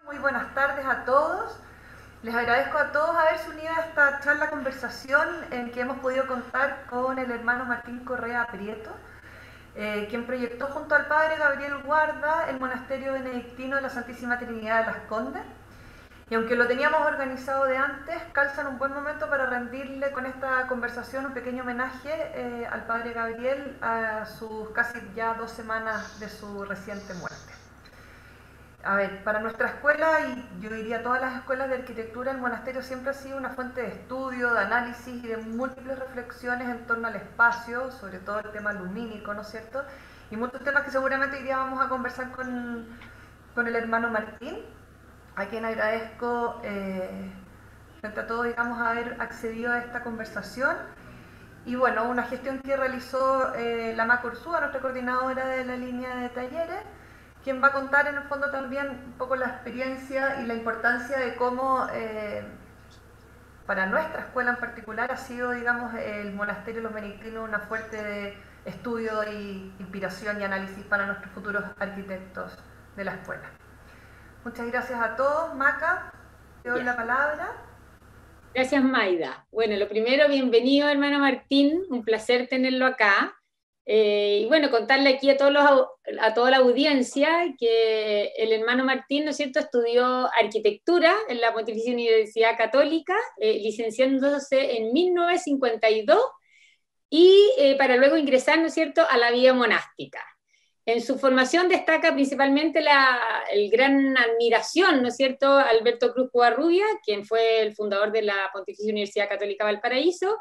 Muy buenas tardes a todos. Les agradezco a todos haberse unido a esta charla conversación en que hemos podido contar con el hermano Martín Correa Prieto, quien proyectó junto al padre Gabriel Guarda el monasterio benedictino de la Santísima Trinidad de Las Condes. Y aunque lo teníamos organizado de antes, calza en un buen momento para rendirle con esta conversación un pequeño homenaje al padre Gabriel a sus casi ya 2 semanas de su reciente muerte. A ver, para nuestra escuela, y yo diría todas las escuelas de arquitectura, el monasterio siempre ha sido una fuente de estudio, de análisis y de múltiples reflexiones en torno al espacio, sobre todo el tema lumínico, ¿no es cierto? Y muchos temas que seguramente hoy día vamos a conversar con el hermano Martín, a quien agradezco frente a todo, digamos, haber accedido a esta conversación. Y bueno, una gestión que realizó la Maca Ursúa, nuestra coordinadora de la línea de talleres, quien va a contar en el fondo también un poco la experiencia y la importancia de cómo para nuestra escuela en particular ha sido, digamos, el monasterio de los benedictinos una fuente de estudio y inspiración y análisis para nuestros futuros arquitectos de la escuela. Muchas gracias a todos. Maca, te doy la palabra. Gracias, Maida. Bueno, lo primero, bienvenido, hermano Martín, un placer tenerlo acá. Y bueno, contarle aquí a toda la audiencia que el hermano Martín, ¿no es cierto?, estudió arquitectura en la Pontificia Universidad Católica, licenciándose en 1952 y para luego ingresar, ¿no es cierto?, a la vida monástica. En su formación destaca principalmente el gran admiración, ¿no es cierto?, a Alberto Cruz Covarrubia, quien fue el fundador de la Pontificia Universidad Católica Valparaíso,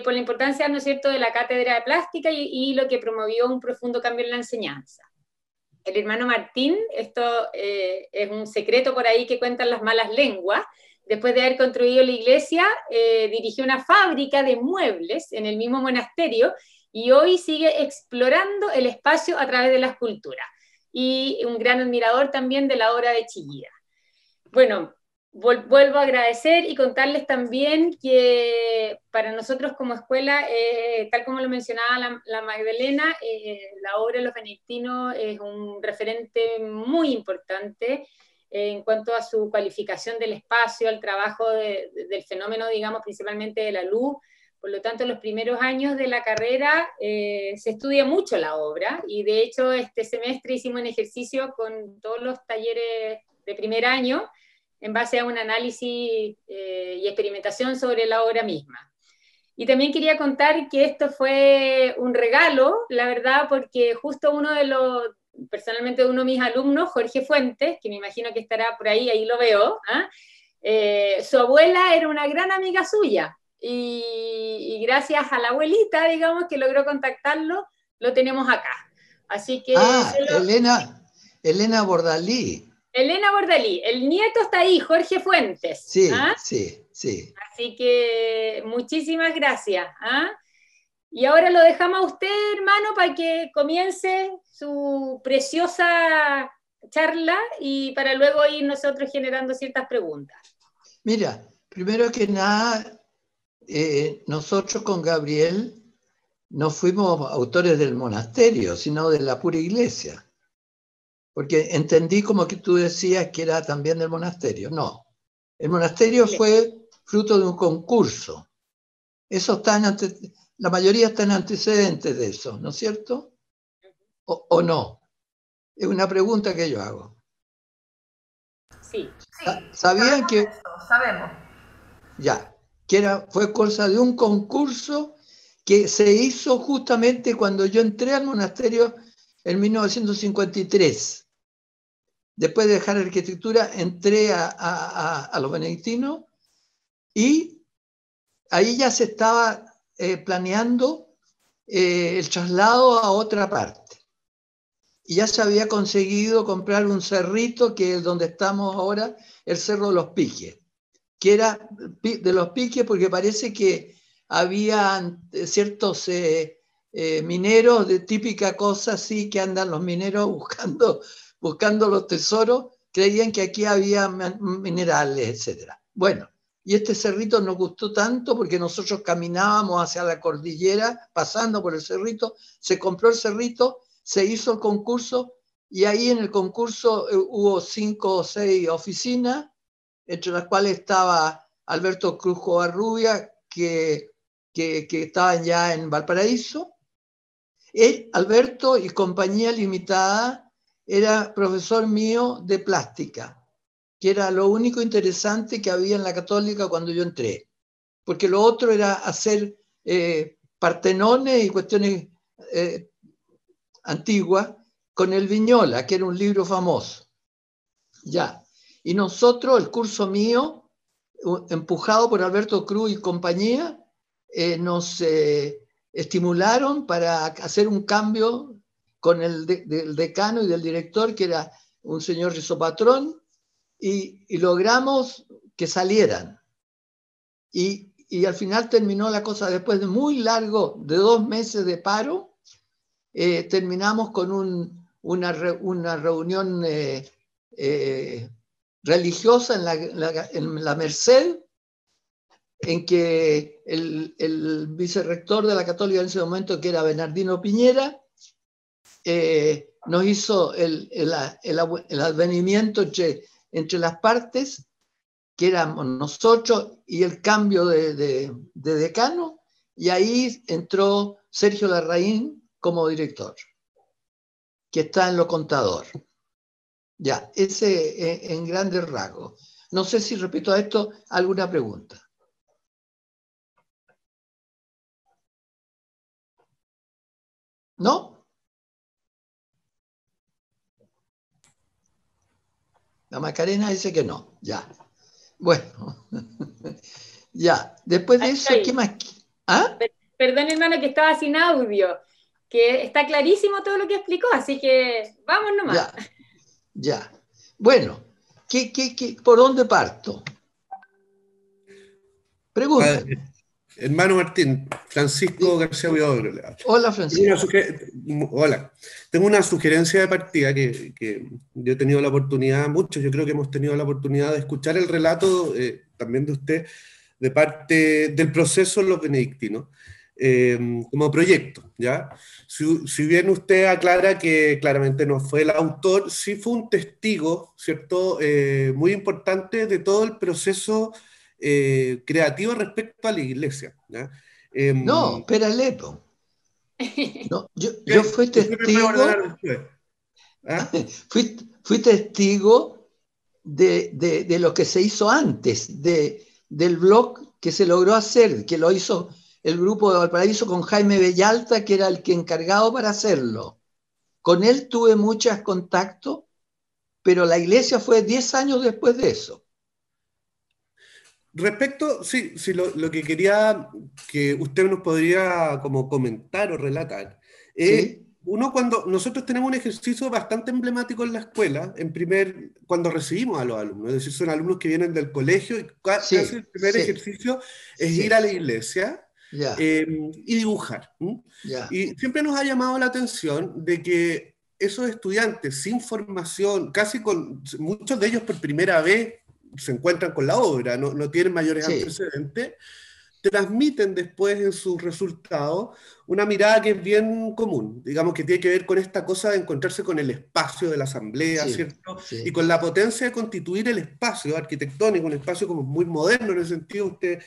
por la importancia, ¿no es cierto?, de la cátedra de plástica y lo que promovió un profundo cambio en la enseñanza. El hermano Martín, esto es un secreto por ahí que cuentan las malas lenguas, después de haber construido la iglesia, dirigió una fábrica de muebles en el mismo monasterio y hoy sigue explorando el espacio a través de la escultura. Y un gran admirador también de la obra de Chillida. Bueno, vuelvo a agradecer y contarles también que para nosotros como escuela, tal como lo mencionaba la Magdalena, la obra de los benedictinos es un referente muy importante en cuanto a su cualificación del espacio, al trabajo del fenómeno, digamos, principalmente de la luz. Por lo tanto, en los primeros años de la carrera se estudia mucho la obra y de hecho este semestre hicimos un ejercicio con todos los talleres de primer año en base a un análisis y experimentación sobre la obra misma. Y también quería contar que esto fue un regalo, la verdad, porque justo personalmente uno de mis alumnos, Jorge Fuentes, que me imagino que estará por ahí lo veo, su abuela era una gran amiga suya, y gracias a la abuelita, digamos, que logró contactarlo, lo tenemos acá. Así que... Elena Bordalí. Elena Bordalí, el nieto está ahí, Jorge Fuentes. Sí, sí. Así que muchísimas gracias. Y ahora lo dejamos a usted, hermano, para que comience su preciosa charla y para luego ir nosotros generando ciertas preguntas. Mira, primero que nada, nosotros con Gabriel no fuimos autores del monasterio, sino de la pura iglesia. Porque entendí como que tú decías que era también del monasterio. No, el monasterio fue fruto de un concurso. Eso la mayoría está en antecedentes de eso, ¿no es cierto? ¿O no? Es una pregunta que yo hago. Sí. ¿Sabían que...? Sabemos. Ya, fue cosa de un concurso que se hizo justamente cuando yo entré al monasterio en 1953. Después de dejar arquitectura, entré a los benedictinos y ahí ya se estaba planeando el traslado a otra parte. Y ya se había conseguido comprar un cerrito que es donde estamos ahora, el Cerro de los Piques, que era de los Piques porque parece que había ciertos mineros de típica cosa así que andan los mineros buscando los tesoros, creían que aquí había minerales, etc. Bueno, y este cerrito nos gustó tanto porque nosotros caminábamos hacia la cordillera, pasando por el cerrito, se compró el cerrito, se hizo el concurso y ahí en el concurso hubo 5 o 6 oficinas, entre las cuales estaba Alberto Cruz Covarrubia, que estaban ya en Valparaíso. Alberto y Compañía Limitada era profesor mío de plástica, que era lo único interesante que había en la Católica cuando yo entré, porque lo otro era hacer partenones y cuestiones antiguas con el Viñola, que era un libro famoso. Ya. Y nosotros, el curso mío, empujado por Alberto Cruz y compañía, nos estimularon para hacer un cambio con el decano y del director, que era un señor Rizopatrón, y logramos que salieran. Y al final terminó la cosa, después de muy largo, de 2 meses de paro, terminamos con una reunión religiosa en la Merced, en que el vicerrector de la Católica en ese momento, que era Bernardino Piñera, nos hizo el advenimiento entre las partes, que éramos nosotros y el cambio de decano, y ahí entró Sergio Larraín como director, que está en lo contador. Ya, ese en grandes rasgos. No sé si respecto a esto alguna pregunta. ¿No? La Macarena dice que no. Ya. Bueno. Ya. Después de eso, ¿qué más? ¿Ah? Perdón, hermano, que estaba sin audio, que está clarísimo todo lo que explicó, así que vamos nomás. Ya. Ya. Bueno, ¿por dónde parto? Pregúntame. Hermano Martín, Francisco García Huidobro. Hola, Francisco. Hola. Tengo una sugerencia de partida que yo he tenido la oportunidad, muchos yo creo que hemos tenido la oportunidad de escuchar el relato también de usted, de parte del proceso Los Benedictinos, como proyecto, ¿ya? Si bien usted aclara que claramente no fue el autor, sí fue un testigo, ¿cierto? Muy importante de todo el proceso creativo respecto a la iglesia, ¿ya? No, espérale. No, yo fui testigo, ¿Ah? fui testigo de lo que se hizo antes, del blog que se logró hacer, que lo hizo el grupo de Valparaíso con Jaime Bellalta, que era el que encargado para hacerlo. Con él tuve muchos contactos, pero la iglesia fue 10 años después de eso. Respecto, sí, lo que quería que usted nos podría como comentar o relatar. ¿Sí? Uno, cuando nosotros tenemos un ejercicio bastante emblemático en la escuela, cuando recibimos a los alumnos, es decir, son alumnos que vienen del colegio y casi el primer ejercicio es ir a la iglesia y dibujar. Y siempre nos ha llamado la atención de que esos estudiantes sin formación, casi con muchos de ellos por primera vez, se encuentran con la obra, no tienen mayores antecedentes, transmiten después en sus resultados una mirada que es bien común, digamos que tiene que ver con esta cosa de encontrarse con el espacio de la asamblea, ¿cierto? Y con la potencia de constituir el espacio arquitectónico, un espacio como muy moderno en ese sentido. Usted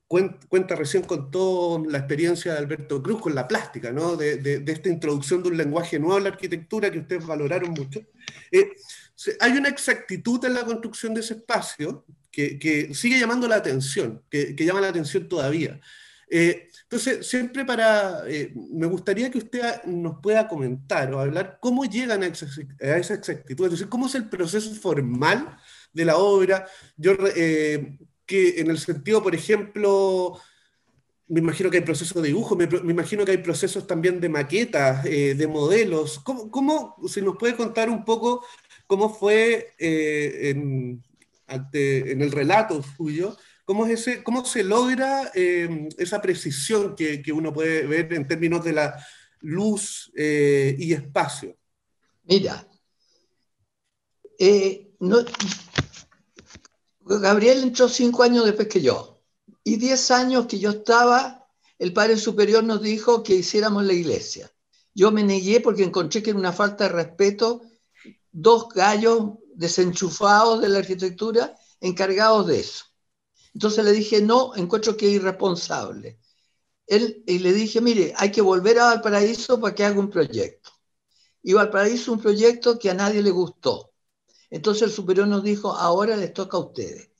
cuenta recién con toda la experiencia de Alberto Cruz con la plástica, ¿no? De esta introducción de un lenguaje nuevo a la arquitectura que ustedes valoraron mucho. Hay una exactitud en la construcción de ese espacio que sigue llamando la atención, que llama la atención todavía. Entonces, siempre me gustaría que usted nos pueda comentar o hablar cómo llegan a esa exactitud, es decir, cómo es el proceso formal de la obra, que en el sentido, por ejemplo, me imagino que hay procesos de dibujo, me imagino que hay procesos también de maquetas, de modelos. Si nos puede contar un poco cómo fue en el relato suyo, cómo se logra esa precisión que uno puede ver en términos de la luz y espacio? Mira, Gabriel entró 5 años después que yo, y 10 años que yo estaba, el Padre Superior nos dijo que hiciéramos la iglesia. yo me negué porque encontré que era una falta de respeto, 2 gallos desenchufados de la arquitectura encargados de eso. Entonces le dije, no, encuentro que es irresponsable. Y le dije, mire, hay que volver a Valparaíso para que haga un proyecto. Y Valparaíso hizo un proyecto que a nadie le gustó. Entonces el superior nos dijo, ahora les toca a ustedes.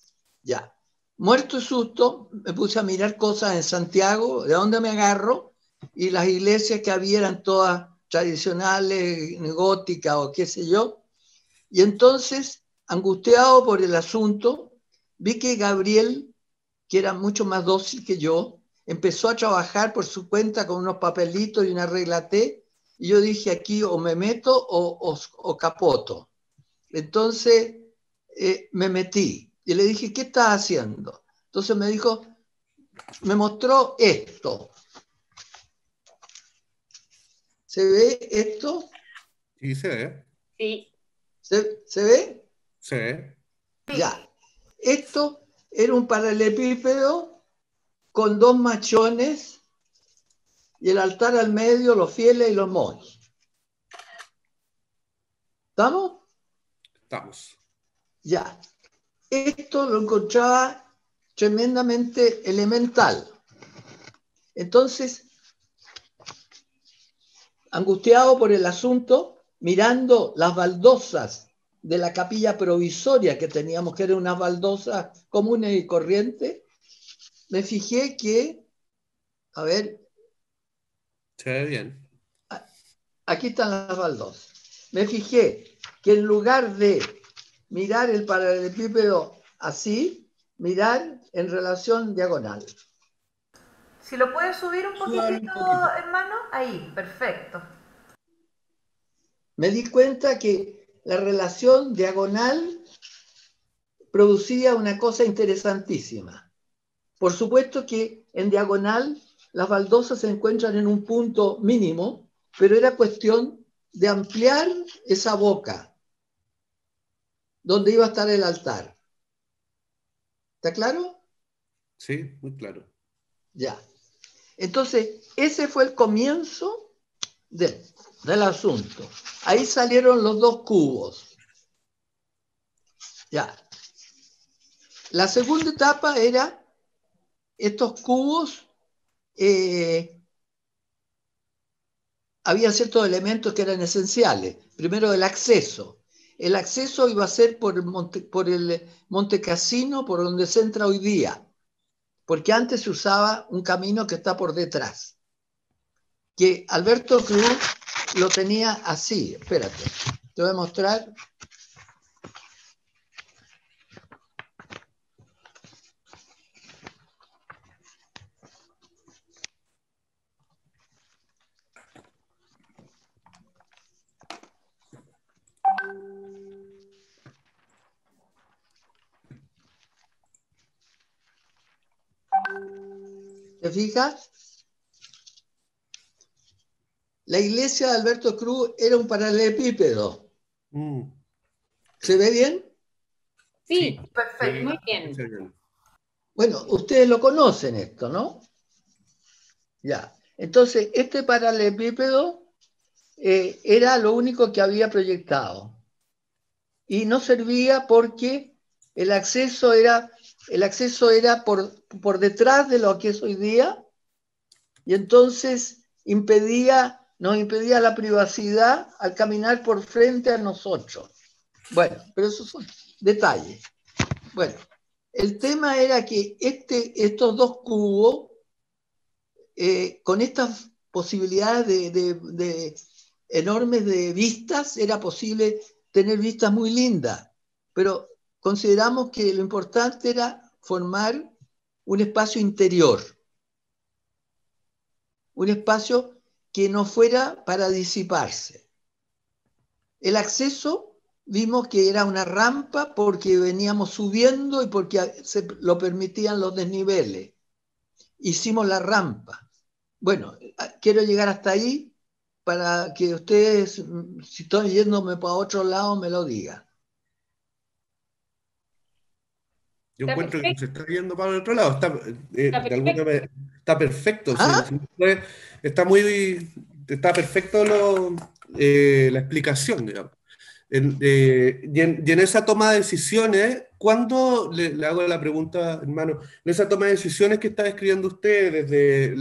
Ya. Muerto de susto, me puse a mirar cosas en Santiago, de dónde me agarro, y las iglesias que había eran todas tradicionales, góticas o qué sé yo. Y entonces, angustiado por el asunto, vi que Gabriel, que era mucho más dócil que yo, empezó a trabajar por su cuenta con unos papelitos y una regla T, y yo dije, aquí o me meto o capoto. Entonces me metí y le dije, ¿qué estás haciendo? Entonces me dijo, me mostró esto. ¿Se ve esto? Sí, se ve. Sí. ¿Se ve? Se ve. Ya. Esto era un paralelepípedo con 2 machones y el altar al medio, los fieles y los monjes. ¿Estamos? Estamos. Ya. Esto lo encontraba tremendamente elemental. Entonces, angustiado por el asunto, mirando las baldosas de la capilla provisoria que teníamos, que eran unas baldosas comunes y corrientes, me fijé que, a ver, Se ve bien. aquí están las baldosas. Me fijé que en lugar de mirar el paralelepípedo así, mirar en relación diagonal. Si lo puedes subir un Súbalo un poquitito, poquito. hermano, ahí, perfecto. Me di cuenta que la relación diagonal producía una cosa interesantísima. Por supuesto que en diagonal las baldosas se encuentran en un punto mínimo, pero era cuestión de ampliar esa boca donde iba a estar el altar. ¿Está claro? Sí, muy claro. Ya. Entonces, ese fue el comienzo del asunto. Ahí salieron los 2 cubos. Ya. La segunda etapa era estos cubos, había ciertos elementos que eran esenciales. Primero, el acceso. El acceso iba a ser por el Monte Cassino, por donde se entra hoy día, porque antes se usaba un camino que está por detrás, que Alberto Cruz lo tenía así. Espérate, te voy a mostrar. ¿Te fijas? La iglesia de Alberto Cruz era un paralelepípedo. Mm. ¿Se ve bien? Sí, Perfecto. muy bien. Se ve bien. Bueno, ustedes lo conocen esto, ¿no? Ya. Entonces, este paralelepípedo era lo único que había proyectado. Y no servía porque el acceso era por detrás de lo que es hoy día, y entonces nos impedía la privacidad al caminar por frente a nosotros. Bueno, pero esos son detalles. Bueno, el tema era que estos 2 cubos, con estas posibilidades de enormes de vistas, era posible tener vistas muy lindas, pero consideramos que lo importante era formar un espacio interior, un espacio que no fuera para disiparse. El acceso vimos que era una rampa porque veníamos subiendo y porque se lo permitían los desniveles. Hicimos la rampa. Bueno, quiero llegar hasta ahí para que ustedes, si estoy yéndome para otro lado, me lo digan. Yo Está encuentro que perfecto. se está yendo para el otro lado. Está, Está de alguna perfecto. manera, está perfecto. Sí, ¿Ah? sí, está muy. está perfecto la explicación, digamos. Y en esa toma de decisiones, ¿cuándo, le hago la pregunta, hermano, en esa toma de decisiones que está describiendo usted, desde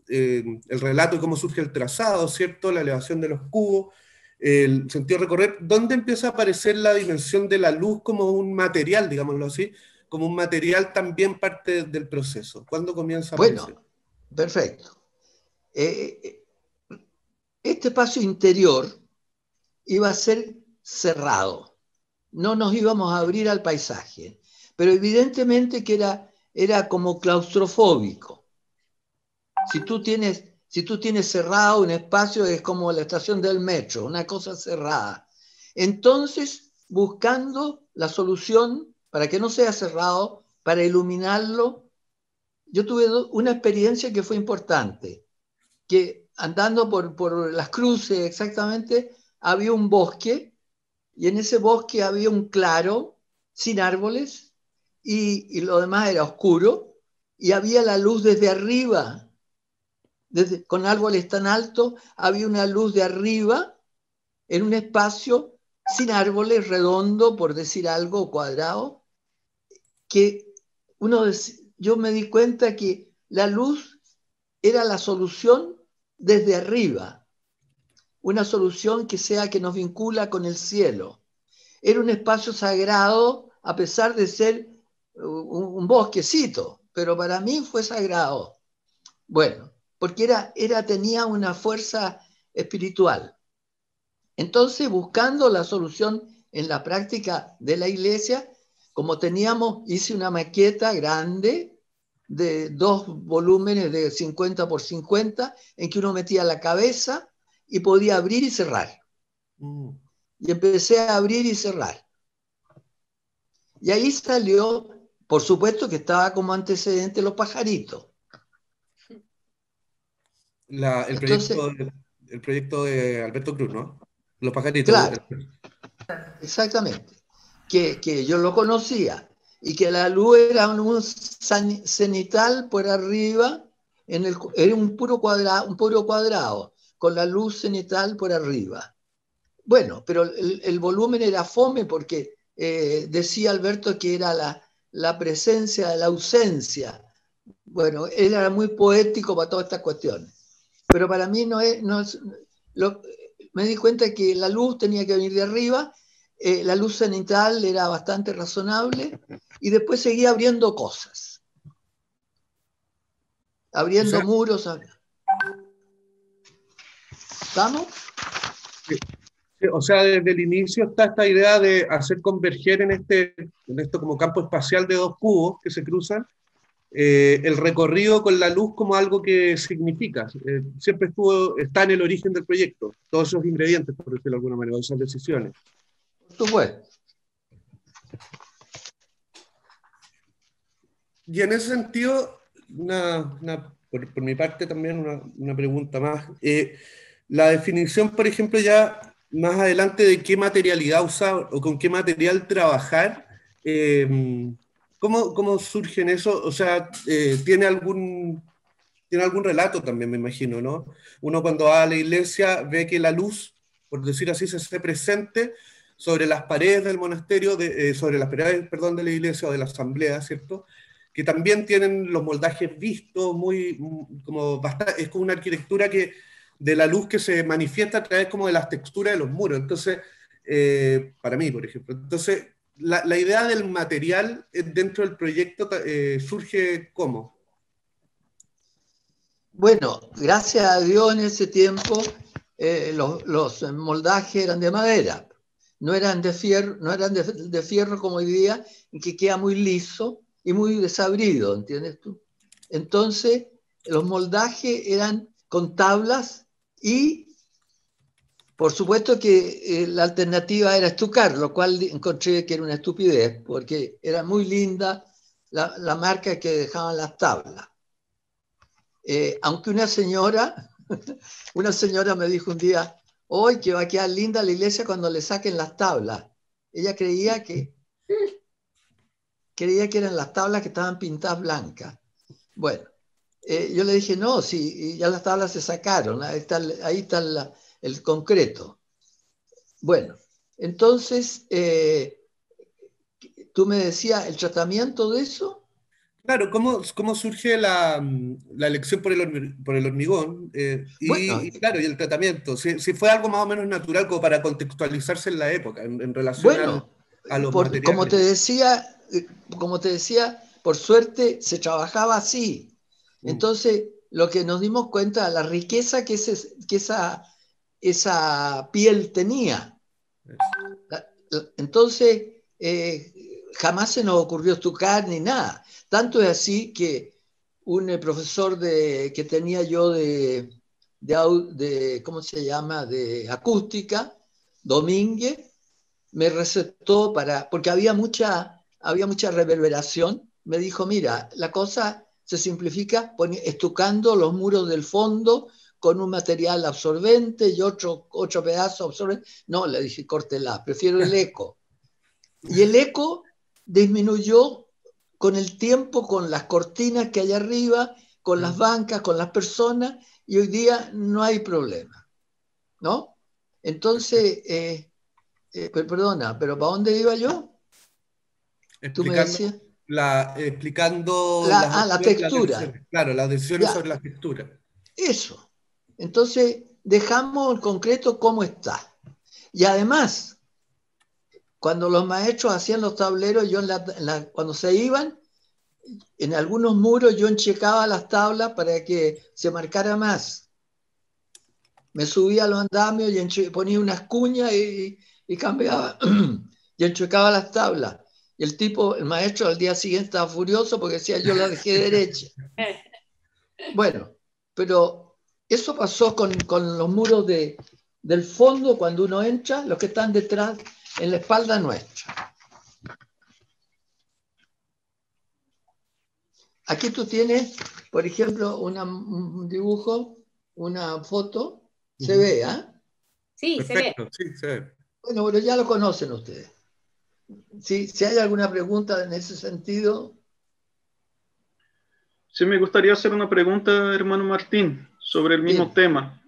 el relato de cómo surge el trazado, ¿cierto? La elevación de los cubos, el sentido de recorrer, ¿dónde empieza a aparecer la dimensión de la luz como un material, digámoslo así, como un material también parte del proceso? ¿Cuándo comienza a aparecer? Bueno, perfecto. Este espacio interior iba a ser cerrado. No nos íbamos a abrir al paisaje, pero evidentemente que era como claustrofóbico. Si tú tienes cerrado un espacio, es como la estación del metro, una cosa cerrada. Entonces, buscando la solución para que no sea cerrado, para iluminarlo, yo tuve una experiencia que fue importante, que andando por las cruces exactamente, había un bosque, y en ese bosque había un claro, sin árboles, y lo demás era oscuro, y había la luz desde arriba, con árboles tan altos, había una luz de arriba, en un espacio sin árboles, redondo, por decir algo, cuadrado, que yo me di cuenta que la luz era la solución desde arriba, una solución que nos vincula con el cielo. Era un espacio sagrado, a pesar de ser un bosquecito, pero para mí fue sagrado. Bueno, porque tenía una fuerza espiritual. Entonces, buscando la solución en la práctica de la iglesia, como hice una maqueta grande de 2 volúmenes de 50 por 50, en que uno metía la cabeza y podía abrir y cerrar. Y empecé a abrir y cerrar. Y ahí salió, por supuesto que estaba como antecedente los pajaritos. El proyecto de Alberto Cruz, ¿no? Los pajaritos. Claro, exactamente. Que yo lo conocía y que la luz era un cenital por arriba, era un puro cuadrado, con la luz cenital por arriba. Bueno, pero el volumen era fome porque decía Alberto que era la presencia de la ausencia. Bueno, él era muy poético para todas estas cuestiones. Pero para mí me di cuenta que la luz tenía que venir de arriba, la luz cenital era bastante razonable, y después seguía abriendo cosas, abriendo muros. ¿Estamos? O sea, desde el inicio está esta idea de hacer converger en esto como campo espacial de 2 cubos que se cruzan, el recorrido con la luz como algo que significa. Siempre está en el origen del proyecto, todos esos ingredientes, por decirlo de alguna manera, esas decisiones. Por supuesto. Y en ese sentido, por mi parte también una pregunta más. La definición, por ejemplo, ya más adelante de qué materialidad usar o con qué material trabajar, ¿cómo surge en eso? O sea, tiene algún relato también, me imagino, ¿no? Uno cuando va a la iglesia ve que la luz, por decir así, se hace presente sobre las paredes del monasterio, sobre las paredes, perdón, de la iglesia o de la asamblea, ¿cierto? Que también tienen los moldajes vistos, es como una arquitectura de la luz que se manifiesta a través como de las texturas de los muros. Entonces, para mí, por ejemplo. Entonces, la idea del material dentro del proyecto surge ¿cómo? Bueno, gracias a Dios en ese tiempo los moldajes eran de madera, no eran de fierro como hoy día, que queda muy liso y muy desabrido, ¿entiendes tú? Entonces, los moldajes eran con tablas y, por supuesto que la alternativa era estucar, lo cual encontré que era una estupidez, porque era muy linda la marca que dejaban las tablas. Aunque una señora me dijo un día, hoy que va a quedar linda la iglesia cuando le saquen las tablas. Ella creía que eran las tablas que estaban pintadas blancas. Bueno, yo le dije, no, sí, ya las tablas se sacaron, ahí está el concreto. Bueno, entonces, tú me decías, ¿el tratamiento de eso? Claro, ¿cómo surge la elección por el hormigón? Bueno, Y claro, y el tratamiento. Si fue algo más o menos natural como para contextualizarse en la época, en relación bueno, a los como te materiales. decía, por suerte se trabajaba así. Mm, Entonces, lo que nos dimos cuenta, la riqueza que esa piel tenía. eso. Entonces, jamás se nos ocurrió estucar ni nada. Tanto es así que un profesor que tenía yo ¿cómo se llama?, de acústica, Domínguez, me recetó porque había mucha reverberación. Me dijo, mira, la cosa se simplifica estucando los muros del fondo con un material absorbente y otro pedazo absorbente. No, le dije, córtela, prefiero el eco. Y el eco disminuyó con el tiempo, con las cortinas que hay arriba, con las bancas, con las personas, y hoy día no hay problema, ¿no? Entonces, perdona, pero ¿para dónde iba yo? Tú me Explicando, decías. explicando las La opciones, las textura. decisiones. Claro, las decisiones sobre Ya, la textura. eso. Entonces, dejamos en concreto cómo está. Y además, cuando los maestros hacían los tableros, cuando se iban, en algunos muros yo enchecaba las tablas para que se marcara más. Me subía a los andamios y ponía unas cuñas y cambiaba y enchecaba las tablas. Y el maestro, al día siguiente estaba furioso porque decía, yo la dejé derecha. Bueno, pero eso pasó con los muros del fondo cuando uno entra, los que están detrás, en la espalda nuestra. Aquí tú tienes, por ejemplo, un dibujo, una foto, se Ujú. ve, ¿ah? Sí, se ve. Perfecto, sí, se ve. Bueno, pero ya lo conocen ustedes. Si hay alguna pregunta en ese sentido, Sí, me gustaría hacer una pregunta, hermano Martín, sobre el mismo bien, tema.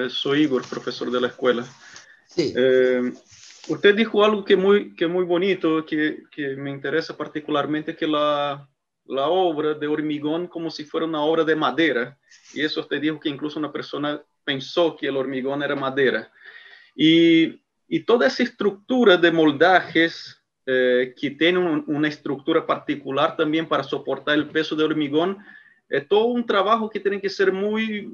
Soy Igor, profesor de la escuela. sí, Eh, Usted dijo algo que muy bonito, que me interesa particularmente, que la obra de hormigón como si fuera una obra de madera. Y eso usted dijo que incluso una persona pensó que el hormigón era madera. Y toda esa estructura de moldajes que tiene una estructura particular también para soportar el peso de hormigón, es todo un trabajo que tiene que ser muy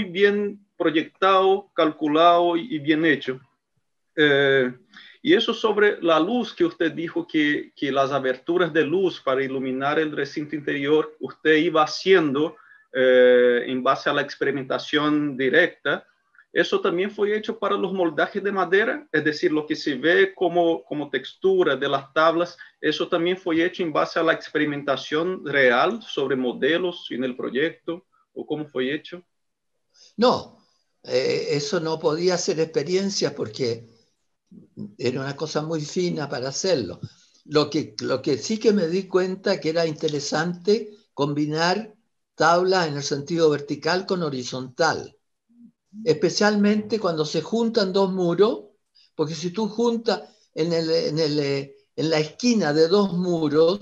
bien proyectado, calculado y bien hecho. Y eso sobre la luz que usted dijo que las aberturas de luz para iluminar el recinto interior usted iba haciendo en base a la experimentación directa. Eso también fue hecho para los moldajes de madera, es decir, lo que se ve como textura de las tablas, eso también fue hecho en base a la experimentación real sobre modelos en el proyecto, o cómo fue hecho. no, eso no podía ser experiencia porque era una cosa muy fina para hacerlo. Lo que sí que me di cuenta que era interesante combinar tablas en el sentido vertical con horizontal, especialmente cuando se juntan dos muros, porque si tú juntas en la esquina de dos muros,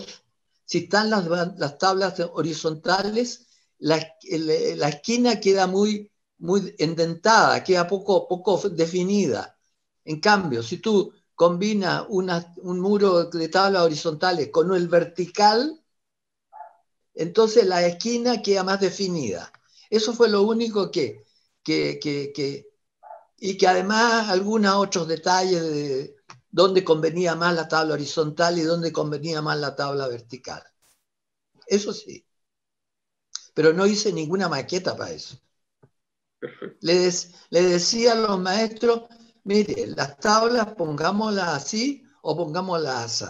si están las tablas horizontales, la esquina queda muy endentada, queda poco definida. En cambio, si tú combinas un muro de tablas horizontales con el vertical, entonces la esquina queda más definida. Eso fue lo único y que además algunos otros detalles de dónde convenía más la tabla horizontal y dónde convenía más la tabla vertical. Eso sí, pero no hice ninguna maqueta para eso. Perfecto. Le decía a los maestros, mire, las tablas pongámoslas así o pongámoslas así.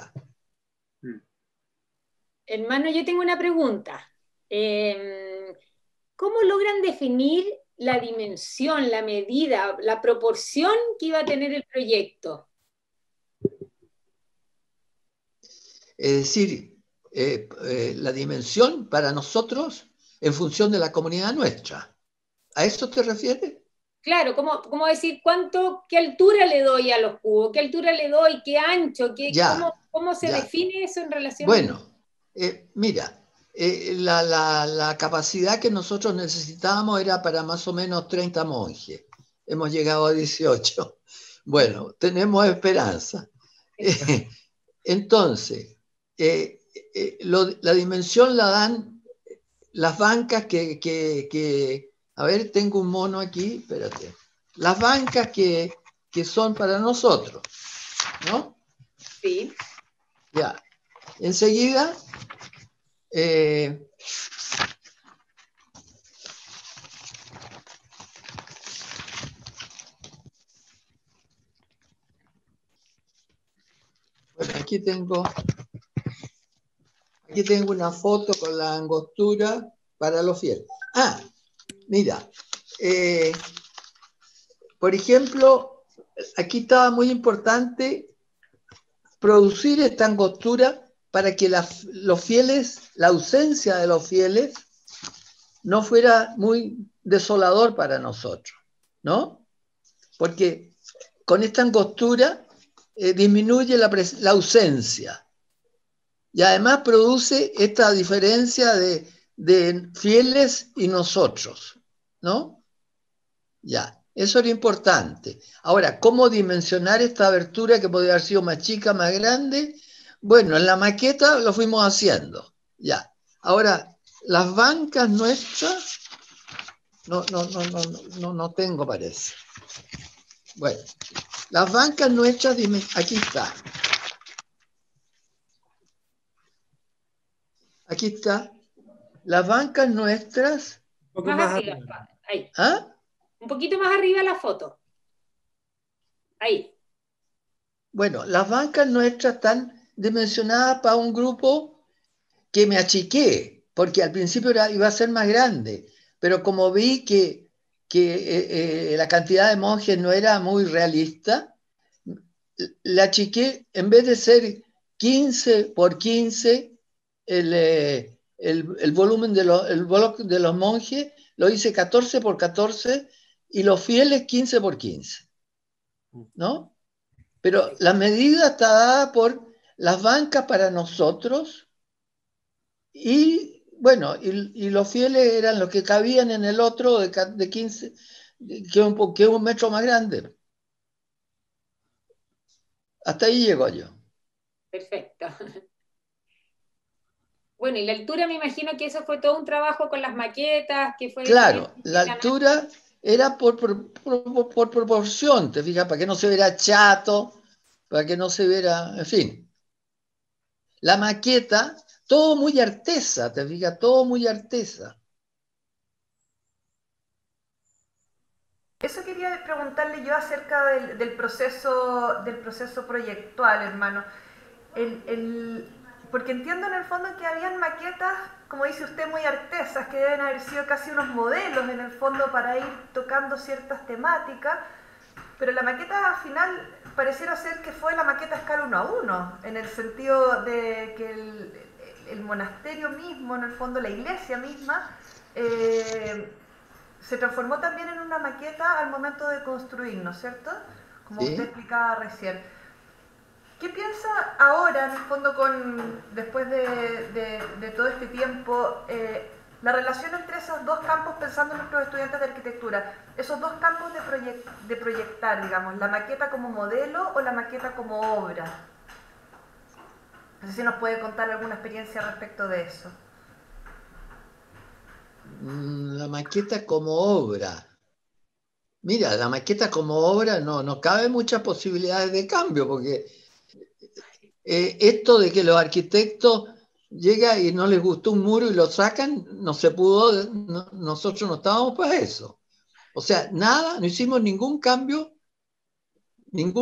Hermano, yo tengo una pregunta. ¿Cómo logran definir la dimensión, la medida, la proporción que iba a tener el proyecto? Es decir, la dimensión para nosotros en función de la comunidad nuestra. ¿A eso te refieres? Claro, ¿cómo decir qué altura le doy a los cubos? ¿Qué altura le doy? ¿Qué ancho? Ya, ¿Cómo se ya. define eso en relación? Bueno, mira, la capacidad que nosotros necesitábamos era para más o menos 30 monjes. Hemos llegado a 18. Bueno, tenemos esperanza. Entonces, la dimensión la dan las bancas a ver, tengo un mono aquí, espérate. Las bancas que son para nosotros, ¿no? Sí. Ya. Enseguida, bueno, aquí tengo una foto con la angostura para los fieles. Ah, mira, por ejemplo, aquí estaba muy importante producir esta angostura para que los fieles, la ausencia de los fieles, no fuera muy desolador para nosotros, ¿no? Porque con esta angostura disminuye la ausencia y además produce esta diferencia de fieles y nosotros, ¿no? Ya, eso era importante. Ahora, ¿cómo dimensionar esta abertura que podría haber sido más chica, más grande? Bueno, en la maqueta lo fuimos haciendo, ya. Ahora, las bancas nuestras, no tengo, parece. Bueno, las bancas nuestras, aquí está. Aquí está. Las bancas nuestras. Un poco Más más arriba, arriba. ahí. ¿Ah? Un poquito más arriba la foto. Ahí. Bueno, las bancas nuestras están dimensionadas para un grupo que me achiqué, porque al principio iba a ser más grande, pero como vi que la cantidad de monjes no era muy realista, la achiqué, en vez de ser 15 por 15, el volumen el bloque de los monjes, lo hice 14 por 14 y los fieles 15 por 15, ¿no? Pero la medida está dada por las bancas para nosotros y, bueno, y los fieles eran los que cabían en el otro de 15, que es un metro más grande. Hasta ahí llego yo. Perfecto. Bueno, y la altura me imagino que eso fue todo un trabajo con las maquetas, que fue Claro, definiendo la altura era por proporción, te fijas, para que no se viera chato, para que no se viera, en fin. La maqueta, todo muy artesa, te fijas, todo muy artesa. Eso quería preguntarle yo acerca del proceso proyectual, hermano. Porque entiendo en el fondo que habían maquetas, como dice usted, muy artesas, que deben haber sido casi unos modelos en el fondo para ir tocando ciertas temáticas, pero la maqueta al final pareciera ser que fue la maqueta a escala 1:1, en el sentido de que el monasterio mismo, en el fondo la iglesia misma, se transformó también en una maqueta al momento de construir, ¿no es cierto? Como ¿Sí? usted explicaba recién. ¿Qué piensa ahora, en el fondo, después de todo este tiempo, la relación entre esos dos campos, pensando en nuestros estudiantes de arquitectura, esos dos campos de proyectar, digamos, la maqueta como modelo o la maqueta como obra? No sé si nos puede contar alguna experiencia respecto de eso. La maqueta como obra. Mira, la maqueta como obra no cabe muchas posibilidades de cambio, porque esto de que los arquitectos llegan y no les gustó un muro y lo sacan, no se pudo, nosotros no estábamos para eso. O sea, nada, no hicimos ningún cambio en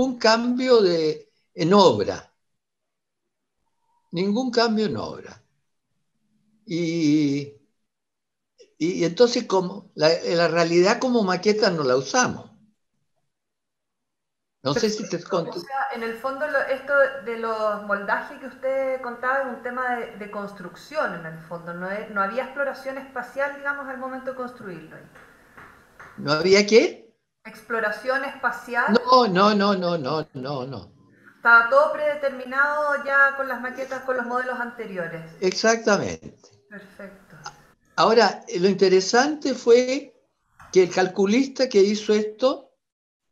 obra. Ningún cambio en obra. Y entonces, como la realidad como maqueta no la usamos. No sé si te O conté. sea, en el fondo esto de los moldajes que usted contaba es un tema de construcción en el fondo, no había exploración espacial, digamos, al momento de construirlo. ¿No había qué? Exploración espacial, No, no, no, no, no, no, no. estaba todo predeterminado ya con las maquetas, con los modelos anteriores. Exactamente. Perfecto. Ahora, lo interesante fue que el calculista que hizo esto,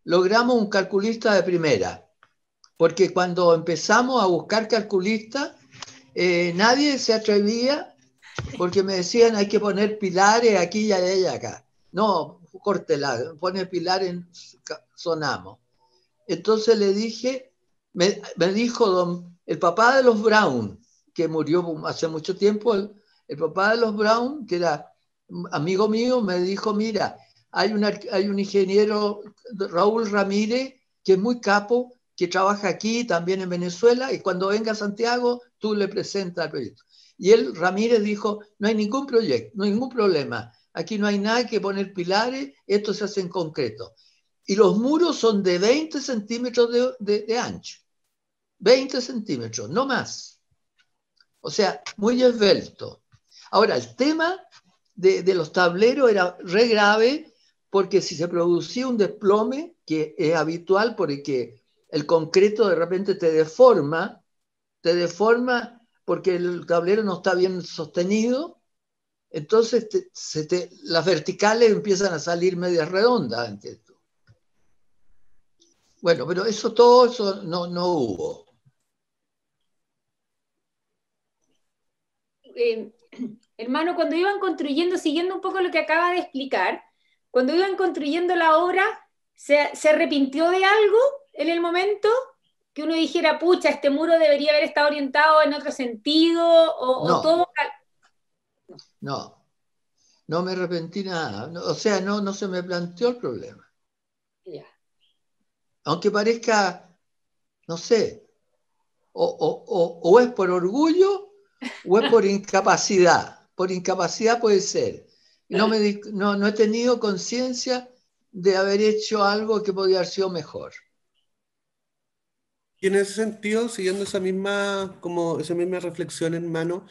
logramos un calculista de primera, porque cuando empezamos a buscar calculistas, nadie se atrevía, porque me decían hay que poner pilares aquí y allá y acá. No, córtela, pone pilares, sonamos. Entonces le dije, me dijo el papá de los Brown, que murió hace mucho tiempo, el papá de los Brown, que era amigo mío, me dijo, mira, hay un ingeniero, Raúl Ramírez, que es muy capo, que trabaja aquí, también en Venezuela, y cuando venga a Santiago, tú le presentas el proyecto. Y él, Ramírez, dijo, no hay ningún proyecto, no hay ningún problema, aquí no hay nada que poner pilares, esto se hace en concreto. Y los muros son de 20 centímetros de ancho. 20 centímetros, no más. O sea, muy esbelto. Ahora, el tema de los tableros era re grave porque si se producía un desplome, que es habitual porque el concreto de repente te deforma porque el tablero no está bien sostenido, entonces las verticales empiezan a salir medias redondas. Bueno, pero todo eso no hubo. Hermano, cuando iban construyendo, siguiendo un poco lo que acaba de explicar, cuando iban construyendo la obra, ¿se arrepintió de algo en el momento? Que uno dijera, pucha, este muro debería haber estado orientado en otro sentido, o todo... No me arrepentí nada. No, o sea, no se me planteó el problema. Yeah. Aunque parezca, no sé, o es por orgullo o es por incapacidad. Por incapacidad puede ser. No he tenido conciencia de haber hecho algo que podía haber sido mejor. Y en ese sentido, siguiendo esa misma reflexión, hermano,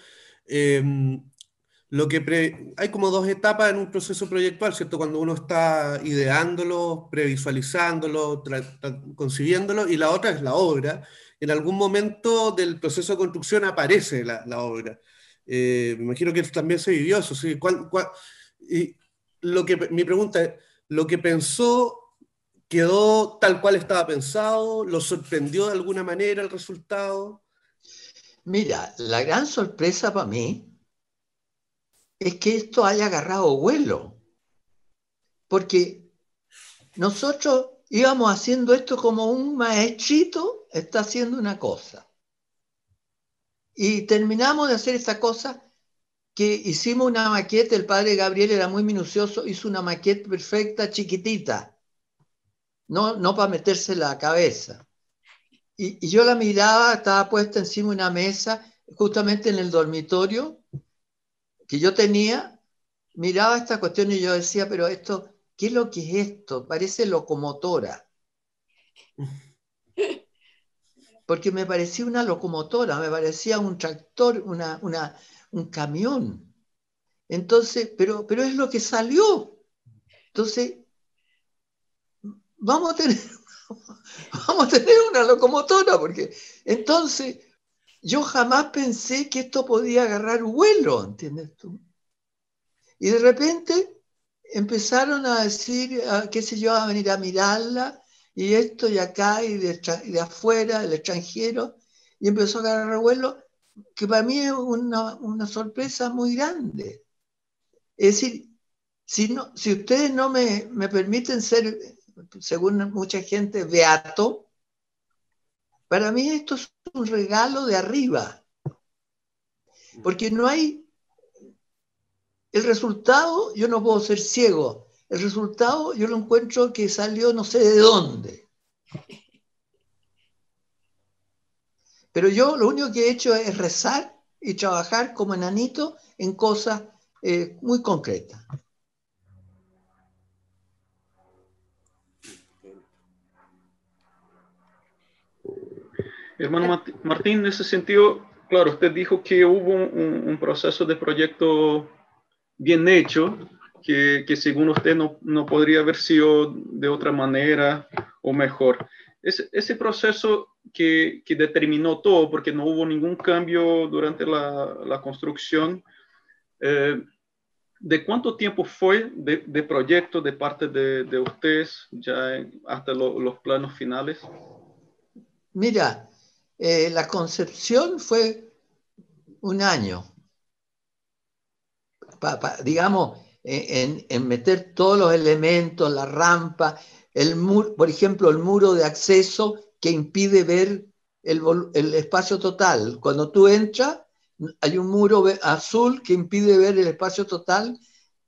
hay como dos etapas en un proceso proyectual, ¿cierto? Cuando uno está ideándolo, previsualizándolo, concibiéndolo, y la otra es la obra. En algún momento del proceso de construcción aparece la obra. Me imagino que también se vivió eso, ¿sí? Y mi pregunta es, ¿lo que pensó quedó tal cual estaba pensado? ¿Lo sorprendió de alguna manera el resultado? Mira, la gran sorpresa para mí es que esto haya agarrado vuelo. Porque nosotros íbamos haciendo esto como un maestrito está haciendo una cosa. Y terminamos de hacer esta cosa que hicimos una maqueta, el padre Gabriel era muy minucioso, hizo una maqueta perfecta, chiquitita, no para meterse la cabeza. Y yo la miraba, estaba puesta encima de una mesa, justamente en el dormitorio que yo tenía, miraba esta cuestión y yo decía, pero esto, ¿qué es lo que es esto? Parece locomotora. Porque me parecía una locomotora, me parecía un tractor, un camión. Entonces, pero es lo que salió. Entonces, vamos a tener, vamos a tener una locomotora, porque entonces yo jamás pensé que esto podía agarrar vuelo, ¿entiendes tú? Y de repente empezaron a decir, qué sé yo, a venir a mirarla, y esto y acá, y de afuera, del extranjero, y empezó a agarrar vuelo, que para mí es una sorpresa muy grande. Es decir, si ustedes no me permiten ser, según mucha gente, beato, para mí esto es un regalo de arriba, porque no hay el resultado, yo no puedo ser ciego, el resultado yo lo encuentro que salió no sé de dónde. Pero yo lo único que he hecho es rezar y trabajar como enanito en cosas muy concretas. Hermano Martín, en ese sentido, claro, usted dijo que hubo un proceso de proyecto bien hecho, que según usted no podría haber sido de otra manera o mejor. Ese proceso que determinó todo, porque no hubo ningún cambio durante la construcción, ¿de cuánto tiempo fue de proyecto de parte de ustedes ya hasta los planos finales? Mira, la concepción fue un año, digamos, en meter todos los elementos, la rampa, el muro, por ejemplo, el muro de acceso que impide ver el espacio total. Cuando tú entras, hay un muro azul que impide ver el espacio total,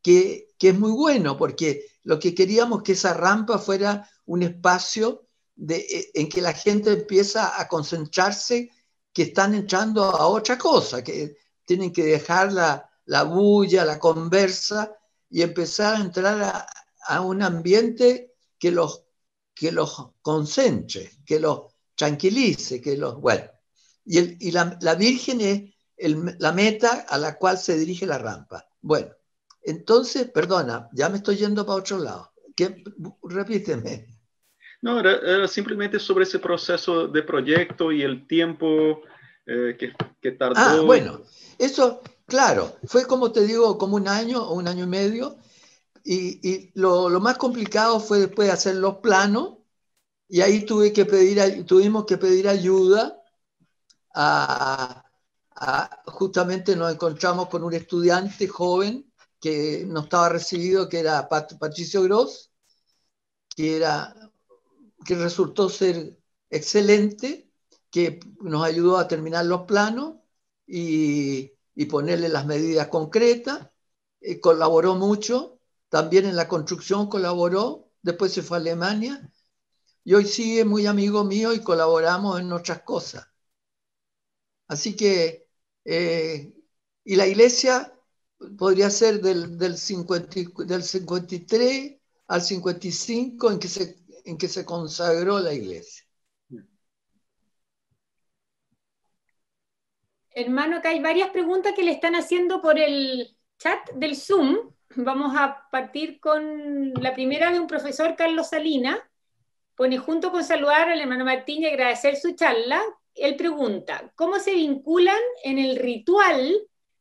que es muy bueno, porque lo que queríamos que esa rampa fuera un espacio en que la gente empieza a concentrarse, que están entrando a otra cosa, que tienen que dejar la bulla, la conversa, y empezar a entrar a un ambiente que los concentre, que los tranquilice, bueno. Y la Virgen es la meta a la cual se dirige la rampa. Bueno, entonces, perdona, ya me estoy yendo para otro lado. Repíteme. No, era simplemente sobre ese proceso de proyecto y el tiempo que tardó. Bueno, eso, claro, fue como te digo, como un año o un año y medio, y lo más complicado fue después hacer los planos, y ahí tuvimos que pedir ayuda justamente nos encontramos con un estudiante joven que no estaba recibido, que era Patricio Gross, que resultó ser excelente, que nos ayudó a terminar los planos y ponerle las medidas concretas. Colaboró mucho, también en la construcción colaboró, después se fue a Alemania y hoy sigue muy amigo mío y colaboramos en otras cosas. Así que, y la iglesia podría ser del 53 al 55 en que se consagró la iglesia. Hermano, acá hay varias preguntas que le están haciendo por el chat del Zoom. Vamos a partir con la primera de un profesor, Carlos Salinas. Pone, junto con saludar al hermano Martín y agradecer su charla, él pregunta, ¿cómo se vinculan en el ritual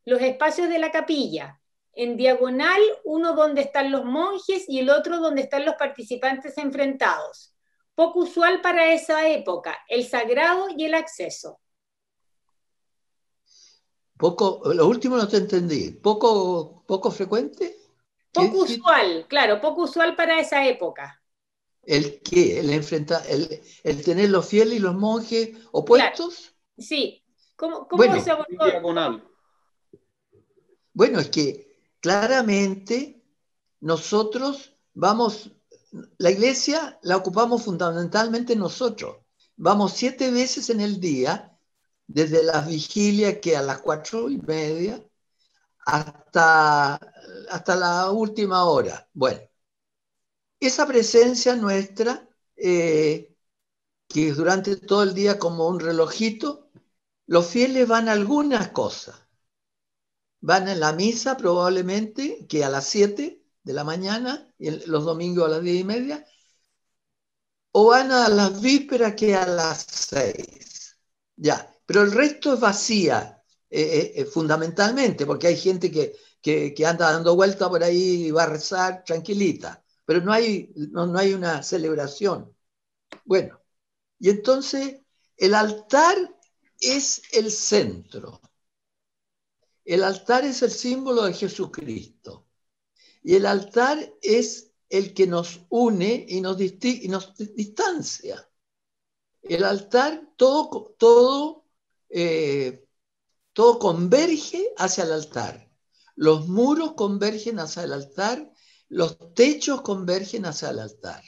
los espacios de la capilla? En diagonal, uno donde están los monjes y el otro donde están los participantes enfrentados. Poco usual para esa época, el sagrado y el acceso. Lo último no te entendí. ¿Poco frecuente? Poco usual, claro, poco usual para esa época. ¿El qué? ¿El tener los fieles y los monjes opuestos? Claro. Sí. ¿Cómo bueno, se abordó? Diagonal. Bueno, es que claramente nosotros la iglesia la ocupamos fundamentalmente nosotros. Vamos 7 veces en el día, desde las vigilias que a las 4:30 hasta la última hora. Bueno, esa presencia nuestra, que durante todo el día como un relojito, los fieles van a algunas cosas. Van en la misa probablemente, que a las 7 de la mañana, y los domingos a las 10:30, o van a las vísperas, que a las 6. Ya, pero el resto es vacía, fundamentalmente, porque hay gente que anda dando vuelta por ahí y va a rezar tranquilita, pero no hay una celebración. Bueno, y entonces el altar es el centro. El altar es el símbolo de Jesucristo. Y el altar es el que nos une y nos distancia. El altar, todo converge hacia el altar. Los muros convergen hacia el altar. Los techos convergen hacia el altar.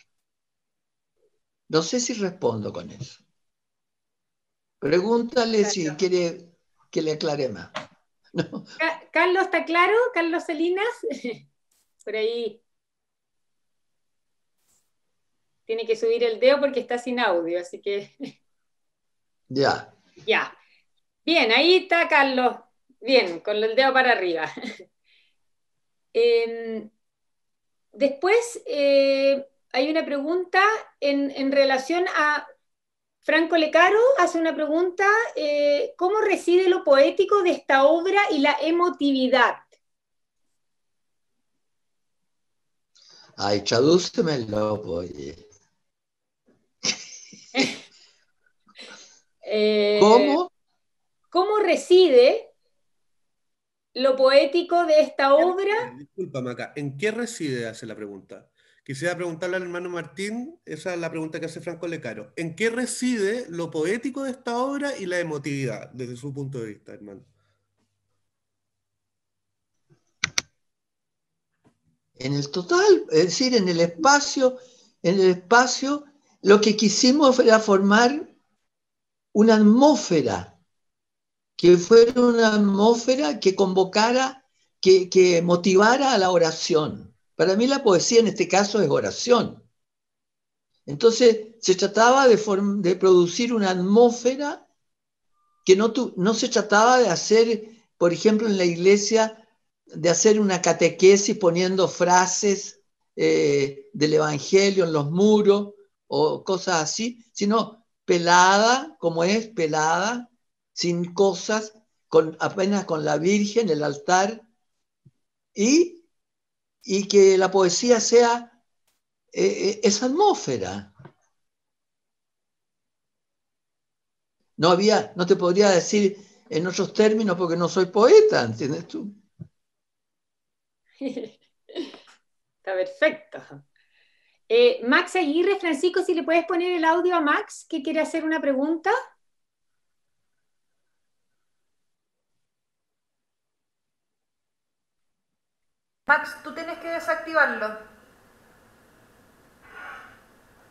No sé si respondo con eso. Pregúntale si quiere que le aclare más. No. Carlos, ¿está claro? Carlos Salinas. Por ahí. Tiene que subir el dedo porque está sin audio, así que... Ya. Ya. Bien, ahí está Carlos. Bien, con el dedo para arriba. Después hay una pregunta en relación a Franco Lecaro, hace una pregunta, ¿cómo reside lo poético de esta obra y la emotividad? Ay, tradúcemelo, oye. ¿Cómo? ¿Cómo reside lo poético de esta obra? Disculpa, Maca, ¿en qué reside? Hace la pregunta. Quisiera preguntarle al hermano Martín, esa es la pregunta que hace Franco Lecaro. ¿En qué reside lo poético de esta obra y la emotividad, desde su punto de vista, hermano? En el total, es decir, en el espacio, lo que quisimos era formar una atmósfera, que fuera una atmósfera que convocara, que motivara a la oración. Para mí la poesía en este caso es oración. Entonces se trataba de producir una atmósfera que no se trataba de hacer, por ejemplo, en la iglesia, de hacer una catequesis poniendo frases del Evangelio en los muros o cosas así, sino pelada, como es, pelada, sin cosas, apenas con la Virgen, el altar, y, y que la poesía sea esa atmósfera. No te podría decir en otros términos porque no soy poeta, ¿entiendes tú? Está perfecto. Max Aguirre, Francisco, si le puedes poner el audio a Max, que quiere hacer una pregunta. Max, tú tienes que desactivarlo.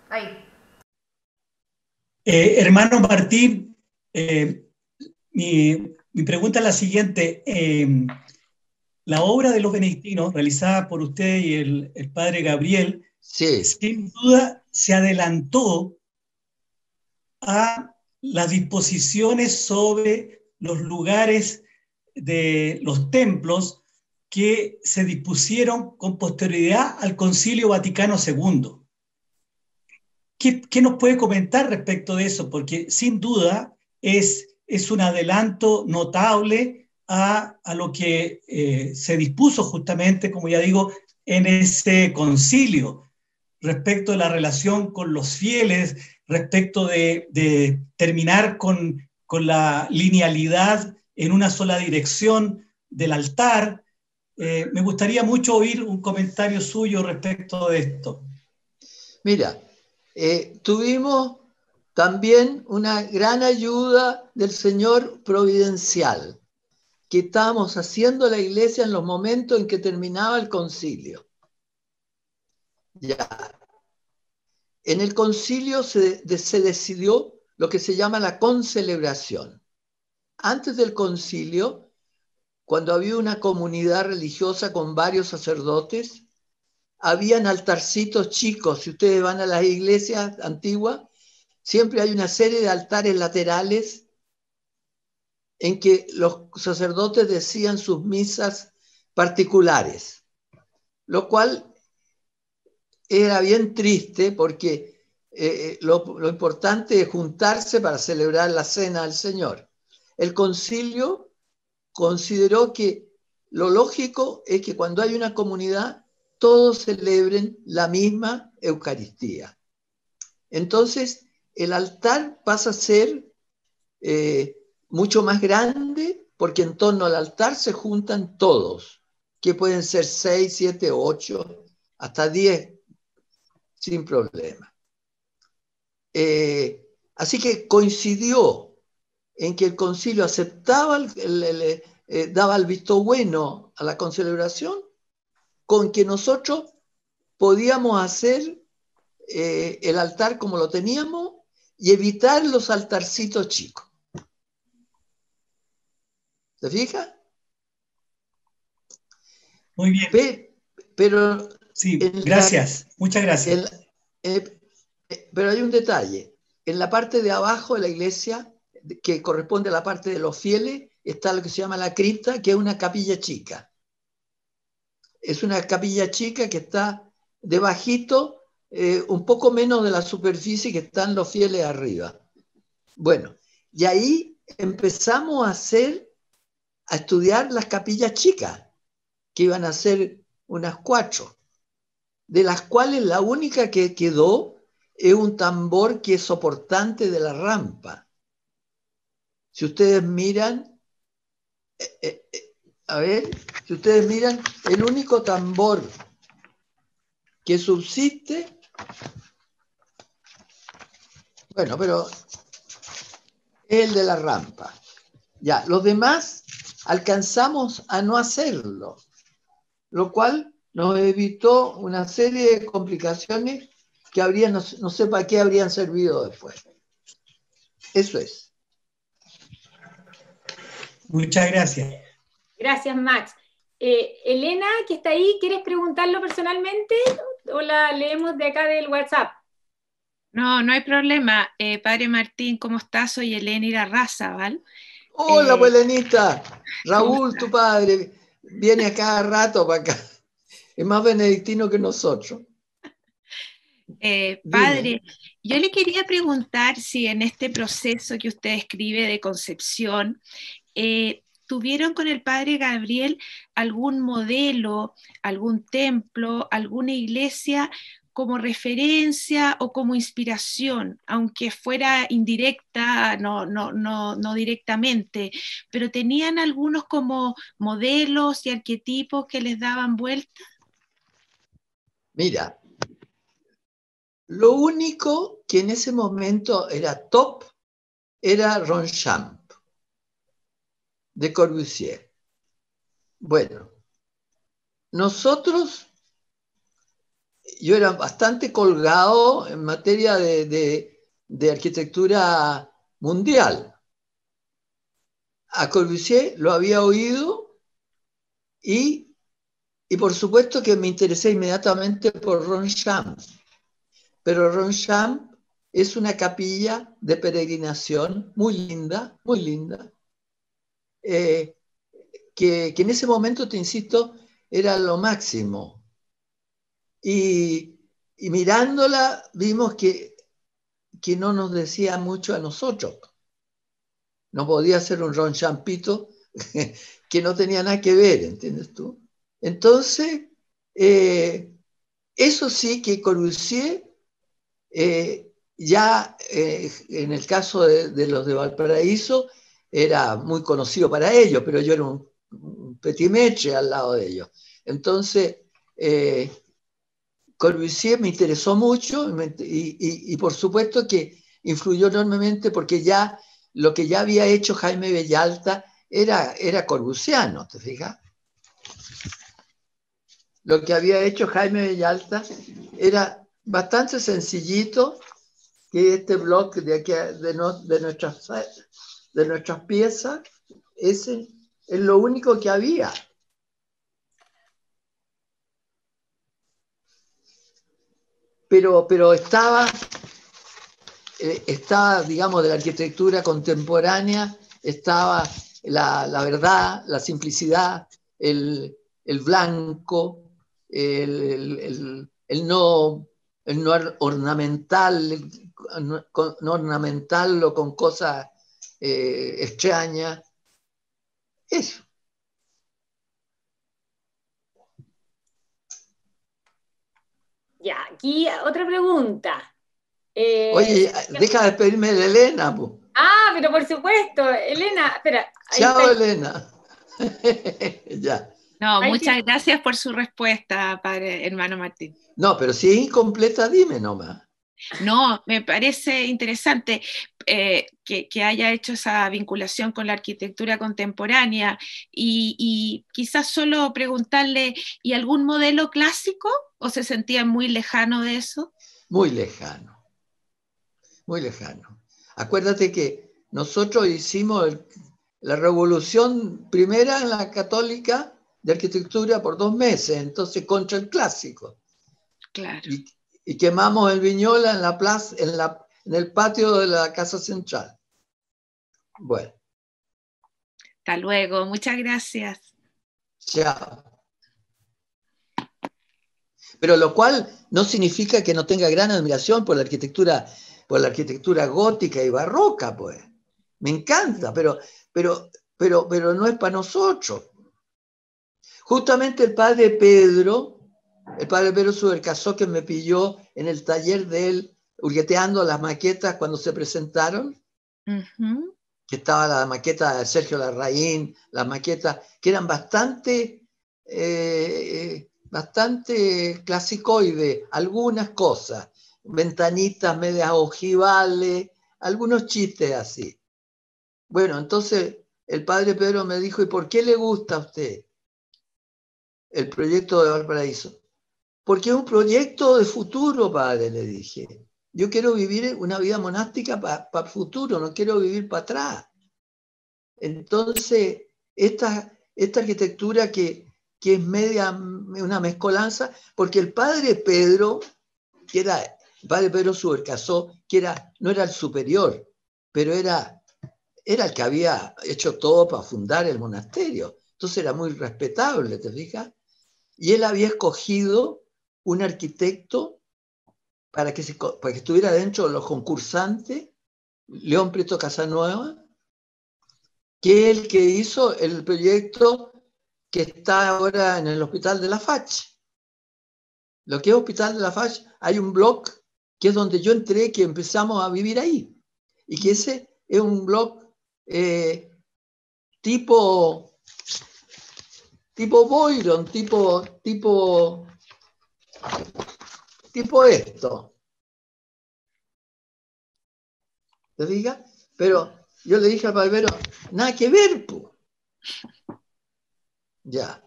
Ahí. Hermano Martín, mi pregunta es la siguiente. La obra de los benedictinos, realizada por usted y el padre Gabriel, Sí. sin duda se adelantó a las disposiciones sobre los lugares de los templos que se dispusieron con posterioridad al Concilio Vaticano II. ¿Qué nos puede comentar respecto de eso? Porque sin duda es un adelanto notable a lo que se dispuso justamente, como ya digo, en ese concilio, respecto de la relación con los fieles, respecto de terminar con la linealidad en una sola dirección del altar. Me gustaría mucho oír un comentario suyo respecto de esto. Mira, tuvimos también una gran ayuda del Señor providencial, que estábamos haciendo la iglesia en los momentos en que terminaba el concilio. Ya. En el concilio se decidió lo que se llama la concelebración. Antes del concilio, cuando había una comunidad religiosa con varios sacerdotes, habían altarcitos chicos. Si ustedes van a las iglesias antiguas, siempre hay una serie de altares laterales en que los sacerdotes decían sus misas particulares, lo cual era bien triste porque lo importante es juntarse para celebrar la cena del Señor. El concilio consideró que lo lógico es que cuando hay una comunidad, todos celebren la misma Eucaristía. Entonces, el altar pasa a ser mucho más grande porque en torno al altar se juntan todos, que pueden ser 6, 7, 8, hasta 10, sin problema. Así que coincidió en que el concilio aceptaba, daba el visto bueno a la concelebración, con que nosotros podíamos hacer el altar como lo teníamos y evitar los altarcitos chicos. ¿Te fijas? Muy bien. Pero sí, gracias. Muchas gracias. Pero hay un detalle. En la parte de abajo de la iglesia, que corresponde a la parte de los fieles, está lo que se llama la cripta, que es una capilla chica. Es una capilla chica que está debajito, un poco menos de la superficie que están los fieles arriba. Bueno, y ahí empezamos a estudiar las capillas chicas, que iban a ser unas 4, de las cuales la única que quedó es un tambor que es soportante de la rampa. Si ustedes miran, a ver, si ustedes miran, el único tambor que subsiste, bueno, pero es el de la rampa. Ya, los demás alcanzamos a no hacerlo, lo cual nos evitó una serie de complicaciones que habrían, no sé para qué habrían servido después. Eso es. Muchas gracias. Gracias, Max. Elena, que está ahí, ¿quieres preguntarlo personalmente o la leemos de acá del WhatsApp? No, no hay problema. Padre Martín, ¿cómo estás? Soy Elena Irarrázaval. Hola, abuelenita. ¿Cómo Raúl, estás? tu padre, viene a cada rato para acá. Es más benedictino que nosotros. Padre, yo le quería preguntar si en este proceso que usted escribe de concepción, ¿tuvieron con el Padre Gabriel algún modelo, algún templo, alguna iglesia como referencia o como inspiración, aunque fuera indirecta, no directamente, pero tenían algunos como modelos y arquetipos que les daban vuelta? Mira, lo único que en ese momento era top era Ronchamp, de Corbusier. Bueno, nosotros, yo era bastante colgado en materia de arquitectura mundial. A Corbusier lo había oído y por supuesto que me interesé inmediatamente por Ronchamp. Pero Ronchamp es una capilla de peregrinación muy linda, que en ese momento, te insisto, era lo máximo. Y mirándola vimos que no nos decía mucho a nosotros. No podía ser un Ronchampito que no tenía nada que ver, ¿entiendes tú? Entonces, eso sí que Corbusier, ya en el caso de los de Valparaíso, era muy conocido para ellos, pero yo era un petimetre al lado de ellos. Entonces, Corbusier me interesó mucho y por supuesto que influyó enormemente porque ya lo que ya había hecho Jaime Bellalta era corbusiano, ¿te fijas? Lo que había hecho Jaime Bellalta era bastante sencillito, que este bloque de aquí de nuestras piezas, ese es lo único que había. Pero estaba, digamos, de la arquitectura contemporánea, estaba la verdad, la simplicidad, el blanco, el no ornamental, no ornamentarlo con cosas extrañas. Eso. Ya, aquí otra pregunta. Oye, deja de despedirme de Elena, po. Ah, pero por supuesto, Elena, espera. Chao, Elena. Ya. No, muchas gracias por su respuesta, padre hermano Martín. No, pero si es incompleta, dime nomás. No, me parece interesante que haya hecho esa vinculación con la arquitectura contemporánea y quizás solo preguntarle, ¿y algún modelo clásico? ¿O se sentía muy lejano de eso? Muy lejano, muy lejano. Acuérdate que nosotros hicimos la revolución primera en la católica de arquitectura por 2 meses, entonces contra el clásico. Claro. Y quemamos el Viñola en la plaza, en el patio de la Casa Central. Bueno, Hasta luego, muchas gracias. chao. Pero lo cual no significa que no tenga gran admiración por la arquitectura gótica y barroca, pues. Me encanta, pero no es para nosotros. Justamente el padre Pedro Subercasó, que me pilló en el taller de él, hurgueteando las maquetas cuando se presentaron, que estaba la maqueta de Sergio Larraín, las maquetas que eran bastante clasicoides, algunas cosas, ventanitas medias ojivales, algunos chistes así. Bueno, entonces el padre Pedro me dijo, ¿y por qué le gusta a usted el proyecto de Valparaíso? Porque es un proyecto de futuro, padre, le dije. Yo quiero vivir una vida monástica para el futuro, no quiero vivir para atrás. Entonces, esta arquitectura que es una mezcolanza, porque el padre Pedro Subercasó, no era el superior, pero era el que había hecho todo para fundar el monasterio. Entonces era muy respetable, ¿te fijas? Y él había escogido un arquitecto para que estuviera dentro de los concursantes, León Prieto Casanueva, que es el que hizo el proyecto que está ahora en el Hospital de la Fach. Lo que es Hospital de la Fach, hay un blog que es donde yo entré, que empezamos a vivir ahí. Y que ese es un blog tipo Boyron, tipo esto. ¿Te diga? Pero yo le dije al barbero, nada que ver, po. Ya.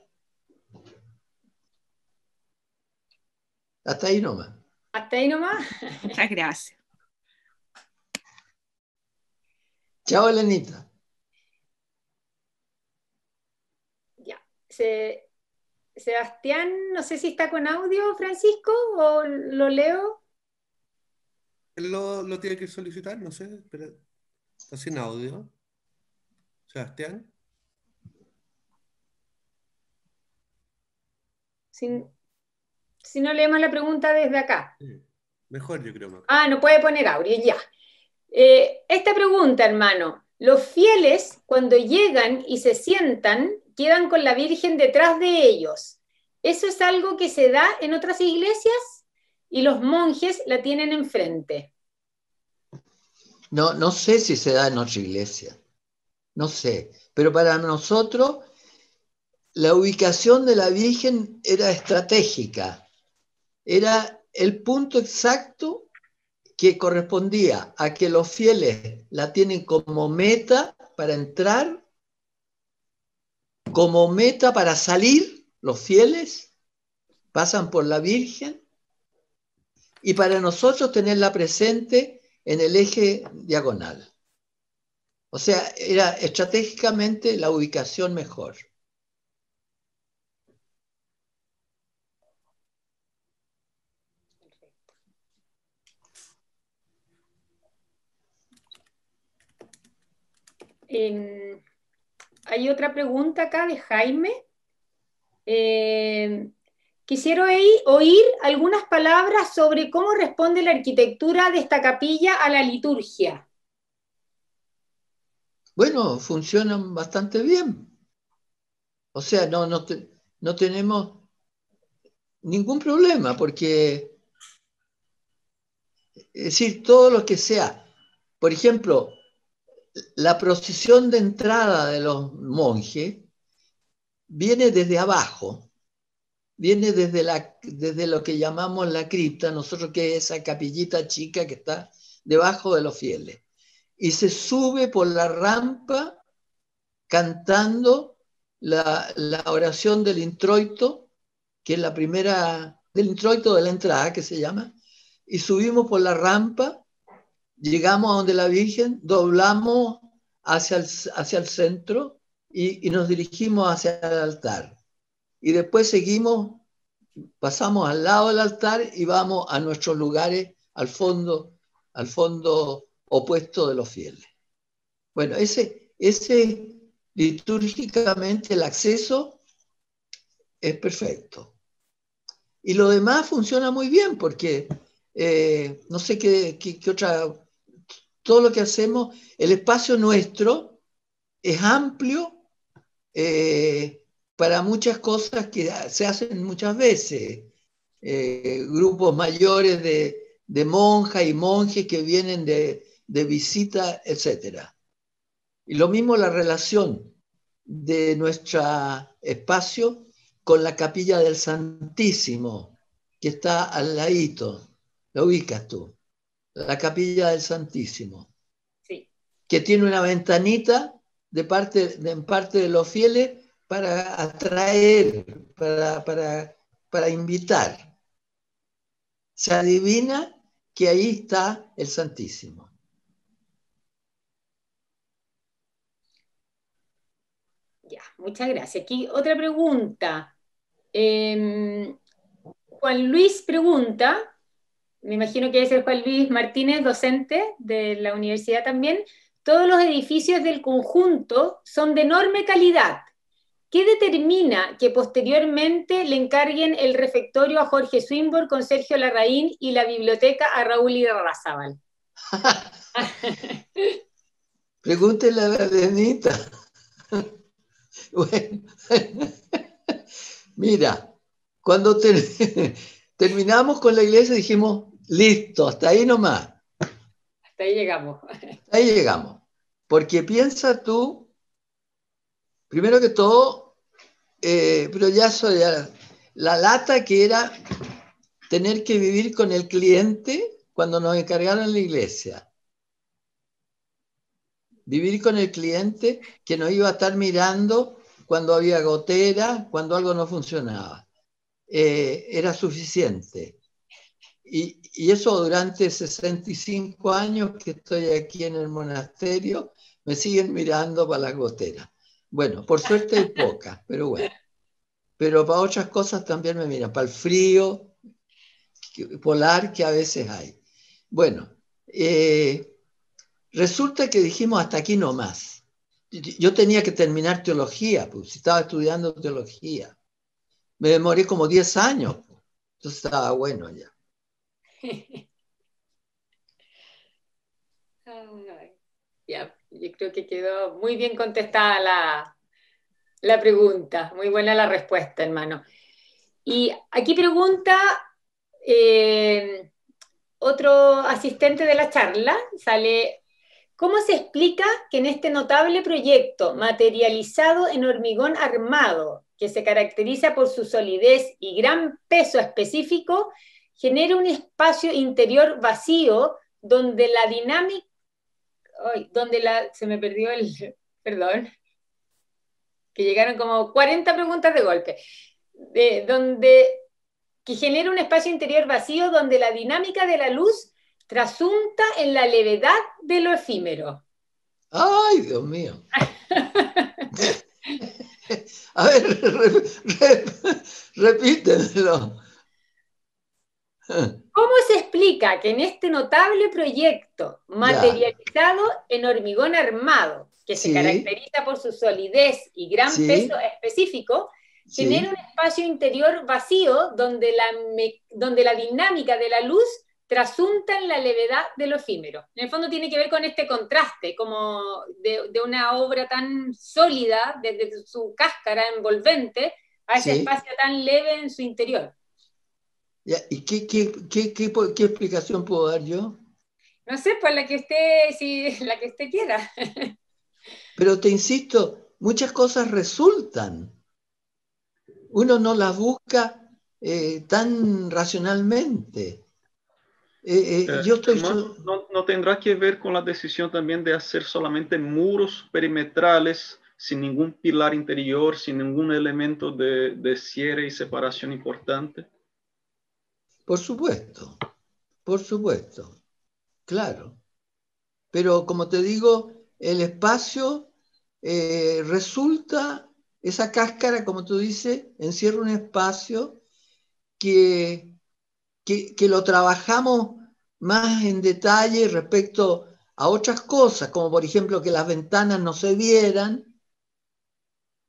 Hasta ahí nomás. Hasta ahí nomás. Muchas gracias. Chao, Elenita. Ya. Sebastián, no sé si está con audio, Francisco, o lo leo. Él lo tiene que solicitar, no sé, pero está sin audio. Sebastián. Si no leemos la pregunta desde acá. Sí, mejor yo creo. Ah, no puede poner audio, ya. Esta pregunta, hermano. Los fieles, cuando llegan y se sientan, quedan con la Virgen detrás de ellos. ¿Eso es algo que se da en otras iglesias? Y los monjes la tienen enfrente. No sé si se da en otra iglesia. No sé. Pero para nosotros, la ubicación de la Virgen era estratégica. Era el punto exacto que correspondía a que los fieles la tienen como meta para entrar, como meta para salir, los fieles pasan por la Virgen, y para nosotros tenerla presente en el eje diagonal. O sea, era estratégicamente la ubicación mejor. Hay otra pregunta acá de Jaime. Quisiera oír algunas palabras sobre cómo responde la arquitectura de esta capilla a la liturgia. Bueno, funcionan bastante bien. O sea, no tenemos ningún problema, porque, es decir, todo lo que sea, por ejemplo, la procesión de entrada de los monjes viene desde abajo, viene desde lo que llamamos la cripta, nosotros que es esa capillita chica que está debajo de los fieles, y se sube por la rampa cantando la oración del introito, que es la primera, del introito de la entrada, que se llama, y subimos por la rampa, llegamos a donde la Virgen, doblamos hacia el centro y nos dirigimos hacia el altar. Y después seguimos, pasamos al lado del altar y vamos a nuestros lugares al fondo opuesto de los fieles. Bueno, ese litúrgicamente el acceso es perfecto. Y lo demás funciona muy bien porque no sé qué otra, todo lo que hacemos, el espacio nuestro es amplio para muchas cosas que se hacen muchas veces. Grupos mayores de monjas y monjes que vienen de visita, etc. Y lo mismo la relación de nuestro espacio con la capilla del Santísimo, que está al ladito. ¿Lo ubicas tú? La capilla del Santísimo. Sí. Que tiene una ventanita en parte de los fieles para atraer, para invitar. Se adivina que ahí está el Santísimo. Ya, muchas gracias. Aquí otra pregunta. Juan Luis pregunta, me imagino que es el Juan Luis Martínez, docente de la universidad también, todos los edificios del conjunto son de enorme calidad. ¿Qué determina que posteriormente le encarguen el refectorio a Jorge Swinburne con Sergio Larraín y la biblioteca a Raúl Irarrázaval? Pregúntele a la Lenita. Bueno, mira, cuando terminamos con la iglesia dijimos, listo, hasta ahí nomás. Hasta ahí llegamos. Hasta ahí llegamos. Porque piensa tú, primero que todo, pero ya soy la lata que era tener que vivir con el cliente cuando nos encargaron la iglesia. Vivir con el cliente que nos iba a estar mirando cuando había gotera, cuando algo no funcionaba. Era suficiente. Y eso durante 65 años que estoy aquí en el monasterio, me siguen mirando para las goteras. Bueno, por suerte hay pocas, pero bueno. Pero para otras cosas también me miran, para el frío polar que a veces hay. Bueno, resulta que dijimos hasta aquí nomás. Yo tenía que terminar teología, pues estaba estudiando teología. Me demoré como 10 años, entonces estaba bueno ya. Ya, yo creo que quedó muy bien contestada la pregunta, muy buena la respuesta, hermano. Y aquí pregunta otro asistente de la charla, sale, ¿cómo se explica que en este notable proyecto materializado en hormigón armado, que se caracteriza por su solidez y gran peso específico, genere un espacio interior vacío donde la dinámica, se me perdió perdón, que llegaron como 40 preguntas de golpe, que genera un espacio interior vacío donde la dinámica de la luz trasunta en la levedad de lo efímero? ¡Ay, Dios mío! A ver, repítemelo. ¿Cómo se explica que en este notable proyecto materializado en hormigón armado, que se caracteriza por su solidez y gran peso específico, genera un espacio interior vacío donde la dinámica de la luz trasunta en la levedad de lo efímero? En el fondo tiene que ver con este contraste, como de una obra tan sólida, desde su cáscara envolvente, a ese espacio tan leve en su interior. ¿Y qué explicación puedo dar yo? No sé, pues la que usted quiera. Pero te insisto, muchas cosas resultan. Uno no las busca tan racionalmente. ¿No tendrá que ver con la decisión también de hacer solamente muros perimetrales sin ningún pilar interior, sin ningún elemento de cierre y separación importante? Por supuesto, claro. Pero como te digo, el espacio resulta, esa cáscara, como tú dices, encierra un espacio que lo trabajamos más en detalle respecto a otras cosas, como por ejemplo que las ventanas no se vieran,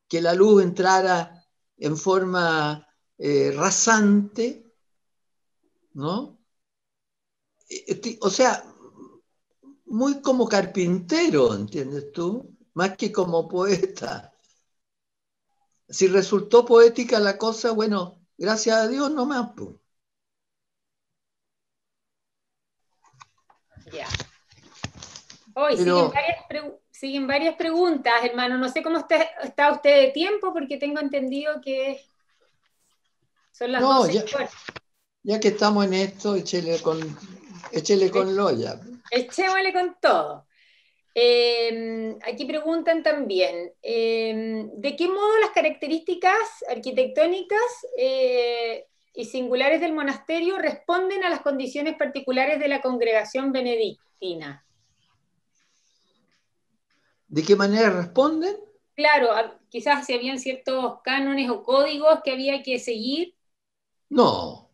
que la luz entrara en forma rasante, ¿no? O sea, muy como carpintero, ¿entiendes tú? Más que como poeta. Si resultó poética la cosa, bueno, gracias a Dios nomás, pues. Ya. Hoy Pero, siguen varias preguntas, hermano. No sé cómo está usted de tiempo, porque tengo entendido que son las no, 12:15. ya que estamos en esto, échele con Loya. Echémosle con todo. Aquí preguntan también, ¿de qué modo las características arquitectónicas y singulares del monasterio responden a las condiciones particulares de la congregación benedictina? ¿De qué manera responden? Claro, quizás si habían ciertos cánones o códigos que había que seguir. No.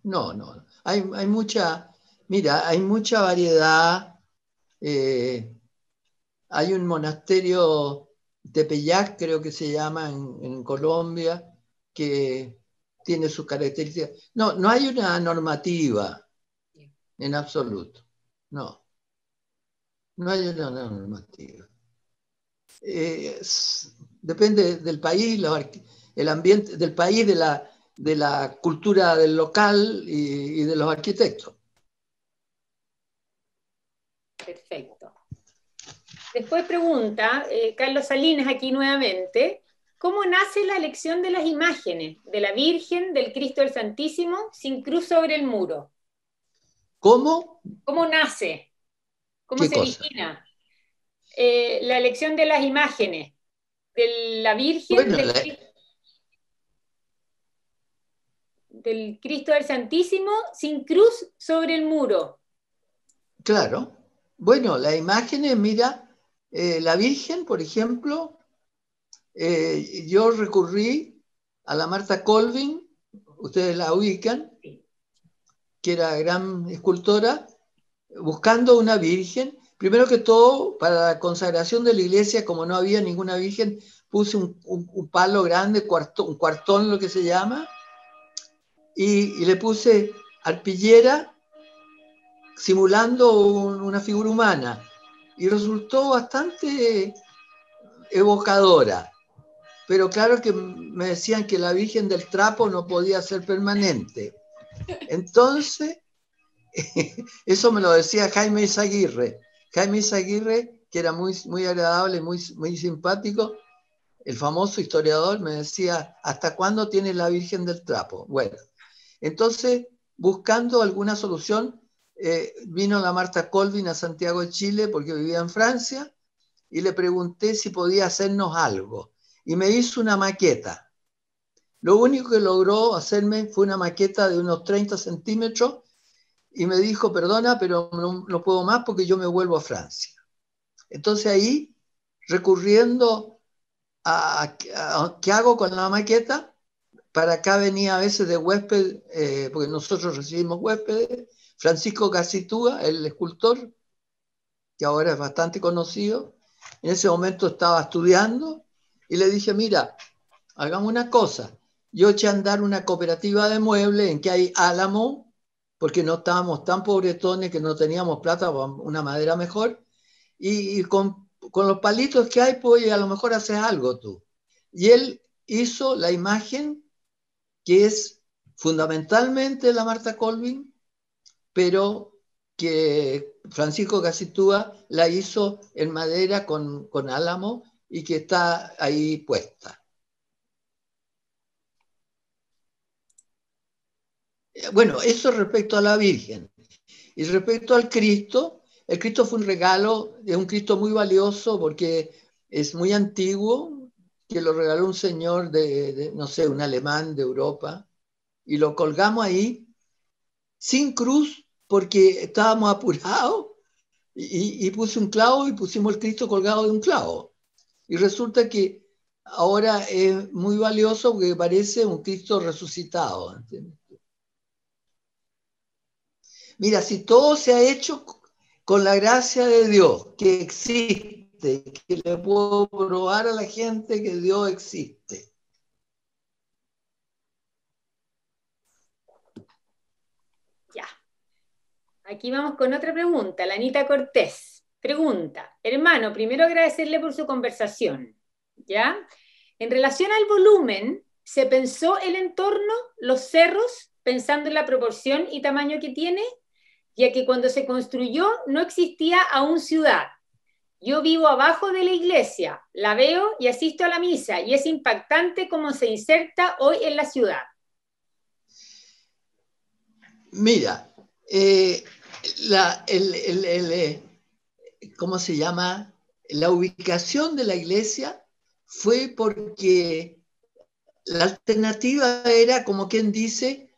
Hay mucha, mira, hay mucha variedad. Hay un monasterio Tepeyac, creo que se llama en Colombia, que tiene sus características. No hay una normativa en absoluto. No hay una normativa. Depende del país, el ambiente del país, de la cultura del local y de los arquitectos. Perfecto. Después pregunta, Carlos Salinas aquí nuevamente, ¿cómo nace la elección de las imágenes de la Virgen, del Cristo del Santísimo, sin cruz sobre el muro? ¿Cómo? ¿Cómo nace? ¿Cómo ¿Qué se cosa? origina? La elección de las imágenes de la Virgen, Bueno, del Cristo del Santísimo, sin cruz sobre el muro. claro. Bueno, las imágenes, mira, la Virgen, por ejemplo, yo recurrí a la Martha Colvin, ustedes la ubican, que era gran escultora, buscando una virgen. Primero que todo, para la consagración de la iglesia, como no había ninguna virgen, puse un palo grande, un cuartón, lo que se llama, y le puse arpillera simulando una figura humana. Y resultó bastante evocadora. Pero claro que me decían que la Virgen del Trapo no podía ser permanente. Entonces, eso me lo decía Jaime Izaguirre. Jaime Izaguirre, que era muy agradable, muy simpático, el famoso historiador, me decía, ¿hasta cuándo tiene la Virgen del Trapo? Bueno, entonces, buscando alguna solución, vino la Martha Colvin a Santiago de Chile, porque vivía en Francia, y le pregunté si podía hacernos algo. Y me hizo una maqueta. Lo único que logró hacerme fue una maqueta de unos 30 centímetros, y me dijo, perdona, pero no puedo más porque yo me vuelvo a Francia. Entonces ahí, recurriendo a qué hago con la maqueta, para acá venía a veces de huésped, porque nosotros recibimos huéspedes, Francisco Casitúa, el escultor, que ahora es bastante conocido. En ese momento estaba estudiando y le dije, mira, hagamos una cosa. Yo eché a andar una cooperativa de muebles en que hay álamo, porque no estábamos tan pobretones que no teníamos plata para una madera mejor, y con los palitos que hay, pues a lo mejor haces algo tú. Y él hizo la imagen que es fundamentalmente la Martha Colvin, pero que Francisco Casitúa la hizo en madera con álamo y que está ahí puesta. Bueno, eso respecto a la Virgen. Y respecto al Cristo, el Cristo fue un regalo, es un Cristo muy valioso porque es muy antiguo, que lo regaló un señor no sé, un alemán de Europa, y lo colgamos ahí sin cruz porque estábamos apurados y puse un clavo y pusimos el Cristo colgado de un clavo. Y resulta que ahora es muy valioso porque parece un Cristo resucitado, ¿entiendes? Mira, si todo se ha hecho con la gracia de Dios, que existe, que le puedo probar a la gente que Dios existe. Ya. Aquí vamos con otra pregunta. La Anita Cortés pregunta, hermano, primero agradecerle por su conversación, ¿ya? En relación al volumen, ¿se pensó el entorno, los cerros, pensando en la proporción y tamaño que tiene? Ya que cuando se construyó no existía aún ciudad. Yo vivo abajo de la iglesia, la veo y asisto a la misa, y es impactante cómo se inserta hoy en la ciudad. Mira, ¿cómo se llama? La ubicación de la iglesia fue porque la alternativa era, como quien dice,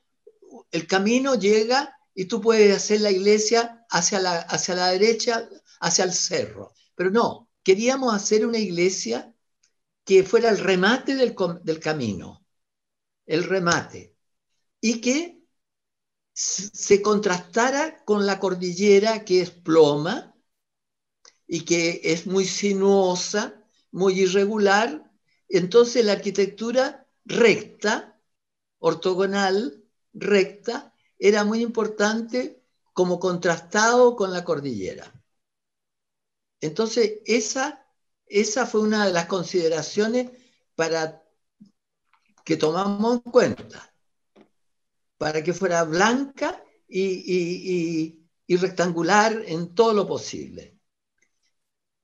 el camino llega y tú puedes hacer la iglesia hacia la derecha, hacia el cerro. Pero no, queríamos hacer una iglesia que fuera el remate del camino, el remate, y que se contrastara con la cordillera, que es ploma y que es muy sinuosa, muy irregular. Entonces la arquitectura recta, ortogonal, recta, era muy importante como contrastado con la cordillera. Entonces esa fue una de las consideraciones que tomamos en cuenta, para que fuera blanca y rectangular en todo lo posible.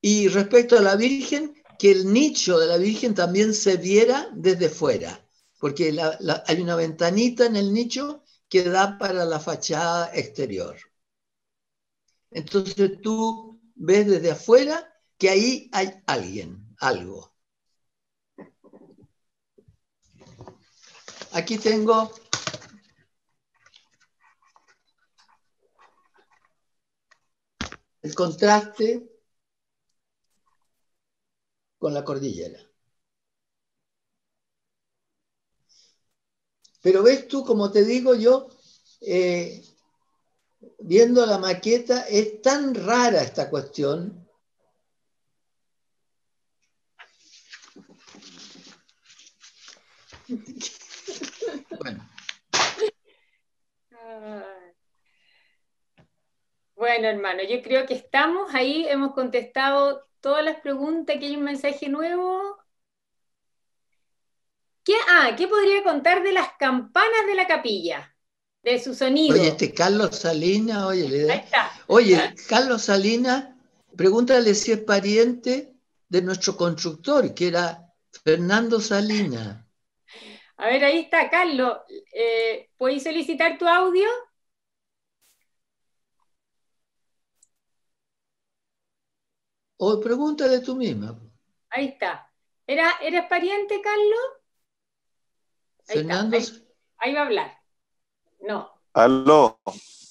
Y respecto a la Virgen, que el nicho de la Virgen también se viera desde fuera, porque hay una ventanita en el nicho que da para la fachada exterior. Entonces tú ves desde afuera que ahí hay alguien, algo. Aquí tengo el contraste con la cordillera. Pero ves tú, como te digo yo, viendo la maqueta, es tan rara esta cuestión. Bueno. Bueno, hermano, yo creo que estamos ahí, hemos contestado todas las preguntas, que hay un mensaje nuevo. ¿Qué podría contar de las campanas de la capilla? De su sonido. Oye, Carlos Salinas, oye, Ahí está. Carlos Salinas, pregúntale si es pariente de nuestro constructor, que era Fernando Salinas. A ver, ahí está, Carlos. ¿Puedes solicitar tu audio? O pregúntale tú misma. Ahí está. ¿Eres pariente, Carlos? Ahí Fernando. está. Ahí va a hablar. No. Aló,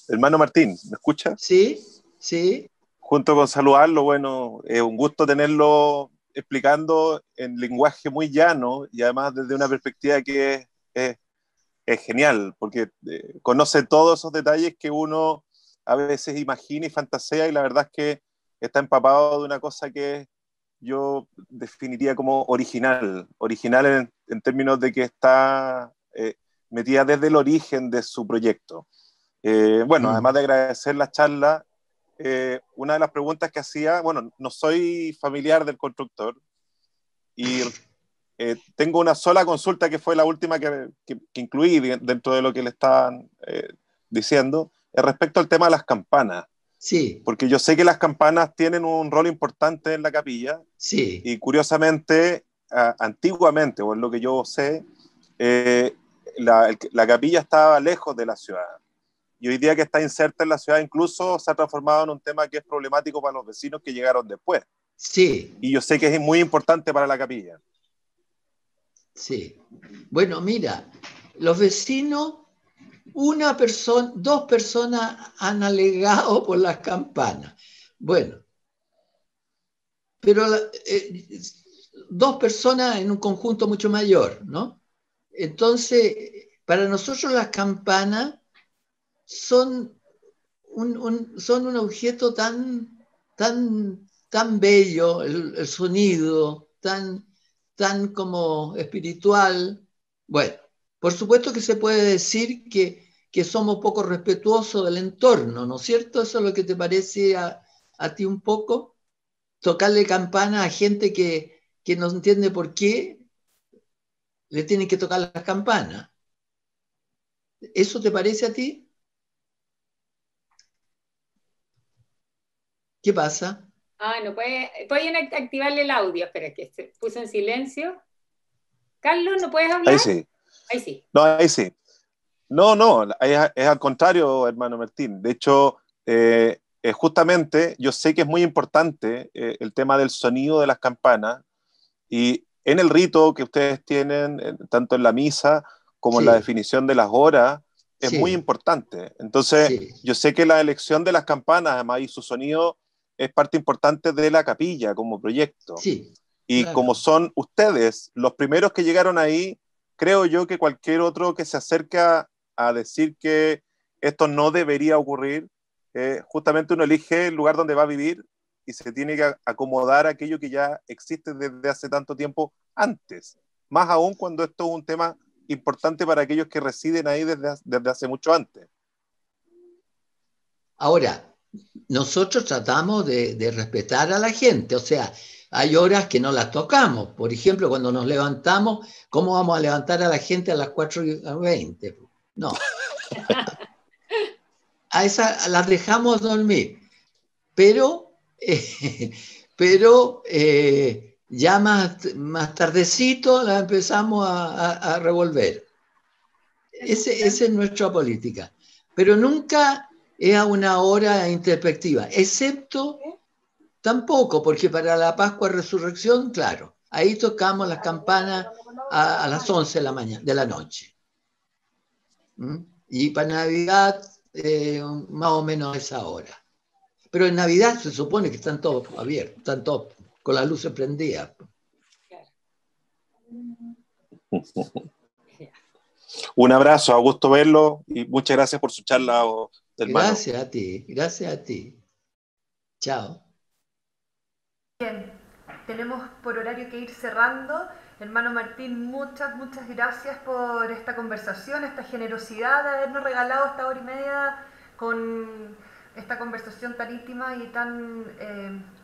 hermano Martín, ¿me escucha? Sí, sí. Junto con saludarlo, bueno, es un gusto tenerlo explicando en lenguaje muy llano y además desde una perspectiva que es genial, porque conoce todos esos detalles que uno a veces imagina y fantasea, y la verdad es que está empapado de una cosa que yo definiría como original en términos de que está metida desde el origen de su proyecto. Bueno, además de agradecer la charla, una de las preguntas que hacía, bueno, no soy familiar del constructor y tengo una sola consulta que fue la última que incluí dentro de lo que le estaban diciendo, respecto al tema de las campanas. Sí. Porque yo sé que las campanas tienen un rol importante en la capilla. Sí. Y curiosamente, antiguamente, o en lo que yo sé, la capilla estaba lejos de la ciudad. Y hoy día que está inserta en la ciudad, incluso se ha transformado en un tema que es problemático para los vecinos que llegaron después. Sí. Y yo sé que es muy importante para la capilla. Sí. Bueno, mira, los vecinos, dos personas han alegado por las campanas. Bueno, pero dos personas en un conjunto mucho mayor, ¿no? Entonces, para nosotros las campanas son son un objeto tan bello, el sonido, tan como espiritual. Bueno, por supuesto que se puede decir que somos poco respetuosos del entorno, ¿no es cierto? ¿Eso es lo que te parece a ti un poco? Tocarle campana a gente que no entiende por qué le tienen que tocar las campanas. ¿Eso te parece a ti? ¿Qué pasa? No pueden activarle el audio, espera, que se puso en silencio. Carlos, ¿no puedes hablar? Ahí sí. Ahí sí. No, ahí sí. No, es al contrario, hermano Martín. De hecho, justamente yo sé que es muy importante el tema del sonido de las campanas, y en el rito que ustedes tienen, tanto en la misa como en la definición de las horas, es muy importante. Entonces, yo sé que la elección de las campanas, además, y su sonido es parte importante de la capilla como proyecto. Y como son ustedes los primeros que llegaron ahí, creo yo que cualquier otro que se acerca a decir que esto no debería ocurrir, justamente uno elige el lugar donde va a vivir y se tiene que acomodar a aquello que ya existe desde hace tanto tiempo antes. Más aún cuando esto es un tema importante para aquellos que residen ahí desde hace mucho antes. Ahora, nosotros tratamos de respetar a la gente, o sea, hay horas que no las tocamos. Por ejemplo, cuando nos levantamos, ¿cómo vamos a levantar a la gente a las 4:20? No. A esas las dejamos dormir. Pero ya más tardecito la empezamos a revolver. Esa es nuestra política. Pero nunca es a una hora introspectiva, excepto tampoco, porque para la Pascua Resurrección, claro, ahí tocamos las campanas a las 11 de la noche. Y para Navidad, más o menos a esa hora. Pero en Navidad se supone que están todos abiertos, están todos con las luces prendidas. Un abrazo, a gusto verlo y muchas gracias por su charla, hermano. Gracias a ti. Chao. Bien, tenemos por horario que ir cerrando. Hermano Martín, muchas gracias por esta conversación, esta generosidad de habernos regalado esta hora y media con esta conversación tan íntima y tan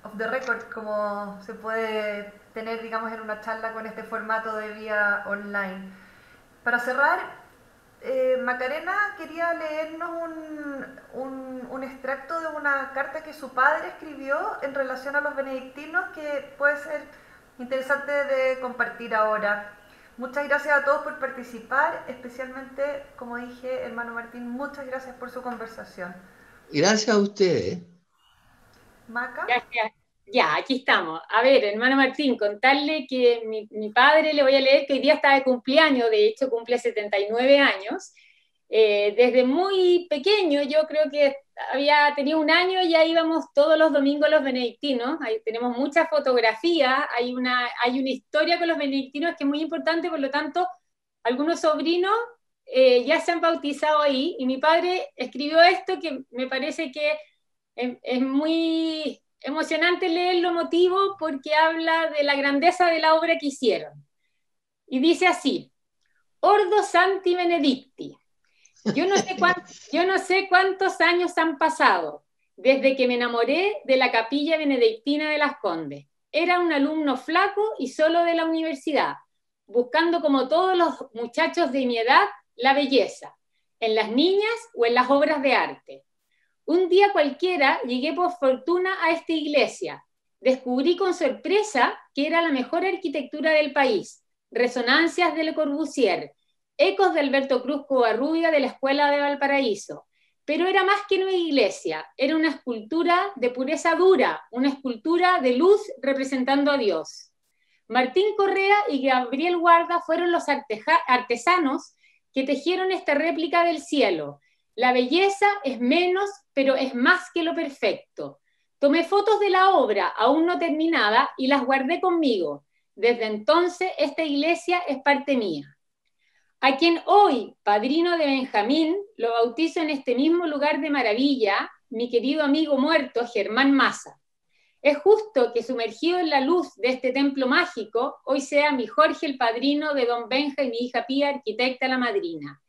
off the record como se puede tener, digamos, en una charla con este formato de vía online. Para cerrar, Macarena quería leernos un extracto de una carta que su padre escribió en relación a los benedictinos que puede ser interesante de compartir ahora. Muchas gracias a todos por participar, especialmente, como dije, hermano Martín, muchas gracias por su conversación. Gracias a ustedes. Maca. Gracias. Ya, aquí estamos. A ver, hermano Martín, contarle que mi padre, le voy a leer que hoy día está de cumpleaños, de hecho cumple 79 años. Desde muy pequeño, yo creo que había tenido 1 año, ya íbamos todos los domingos a los benedictinos. Ahí tenemos muchas fotografías, hay una historia con los benedictinos que es muy importante, por lo tanto, algunos sobrinos ya se han bautizado ahí, y mi padre escribió esto que me parece que es muy emocionante leerlo, emotivo, porque habla de la grandeza de la obra que hicieron. Y dice así: Ordo Santi Benedicti. Yo no sé cuántos años han pasado desde que me enamoré de la capilla benedictina de Las Condes. Era un alumno flaco y solo de la universidad, buscando como todos los muchachos de mi edad la belleza, en las niñas o en las obras de arte. Un día cualquiera llegué por fortuna a esta iglesia. Descubrí con sorpresa que era la mejor arquitectura del país, resonancias de Le Corbusier, ecos de Alberto Cruz Covarrubia de la Escuela de Valparaíso. Pero era más que una iglesia, era una escultura de pureza dura, una escultura de luz representando a Dios. Martín Correa y Gabriel Guarda fueron los artesanos que tejieron esta réplica del cielo. La belleza es menos, pero es más que lo perfecto. Tomé fotos de la obra, aún no terminada, y las guardé conmigo. Desde entonces, esta iglesia es parte mía. A quien hoy, padrino de Benjamín, lo bautizo en este mismo lugar de maravilla, mi querido amigo muerto, Germán Massa. Es justo que sumergido en la luz de este templo mágico, hoy sea mi Jorge el padrino de don Benja y mi hija Pía, arquitecta la madrina.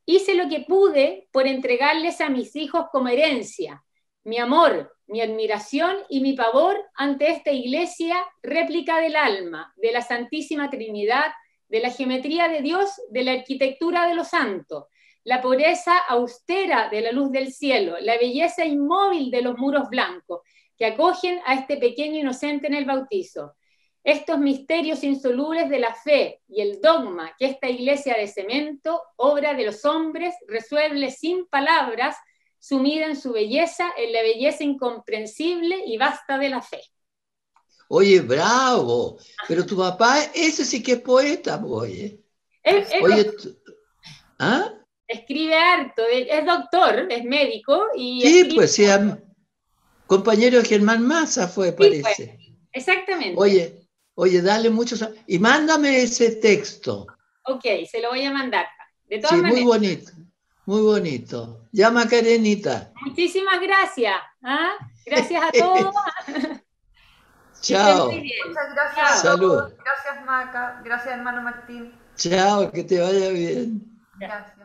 Hice lo que pude por entregarles a mis hijos como herencia mi amor, mi admiración y mi pavor ante esta iglesia, réplica del alma, de la Santísima Trinidad, de la geometría de Dios, de la arquitectura de los santos, la pureza austera de la luz del cielo, la belleza inmóvil de los muros blancos, que acogen a este pequeño inocente en el bautizo. Estos misterios insolubles de la fe y el dogma que esta iglesia de cemento, obra de los hombres, resuelve sin palabras, sumida en su belleza, en la belleza incomprensible y vasta de la fe. Oye, bravo, pero tu papá, ese sí que es poeta, oye. Oye, ¿ah? Escribe harto, es doctor, es médico y sí, escribe... pues sí, compañero de Germán Massa fue, parece. Sí, pues, exactamente. Oye, dale muchos... Y mándame ese texto. Ok, se lo voy a mandar. De todas sí, maneras. muy bonito, muy bonito. Llama Karenita. Muchísimas gracias. ¿Ah? Gracias a todos. Chao. Muchas gracias. Salud. Gracias, Maca. Gracias, hermano Martín. Chao, que te vaya bien. Gracias.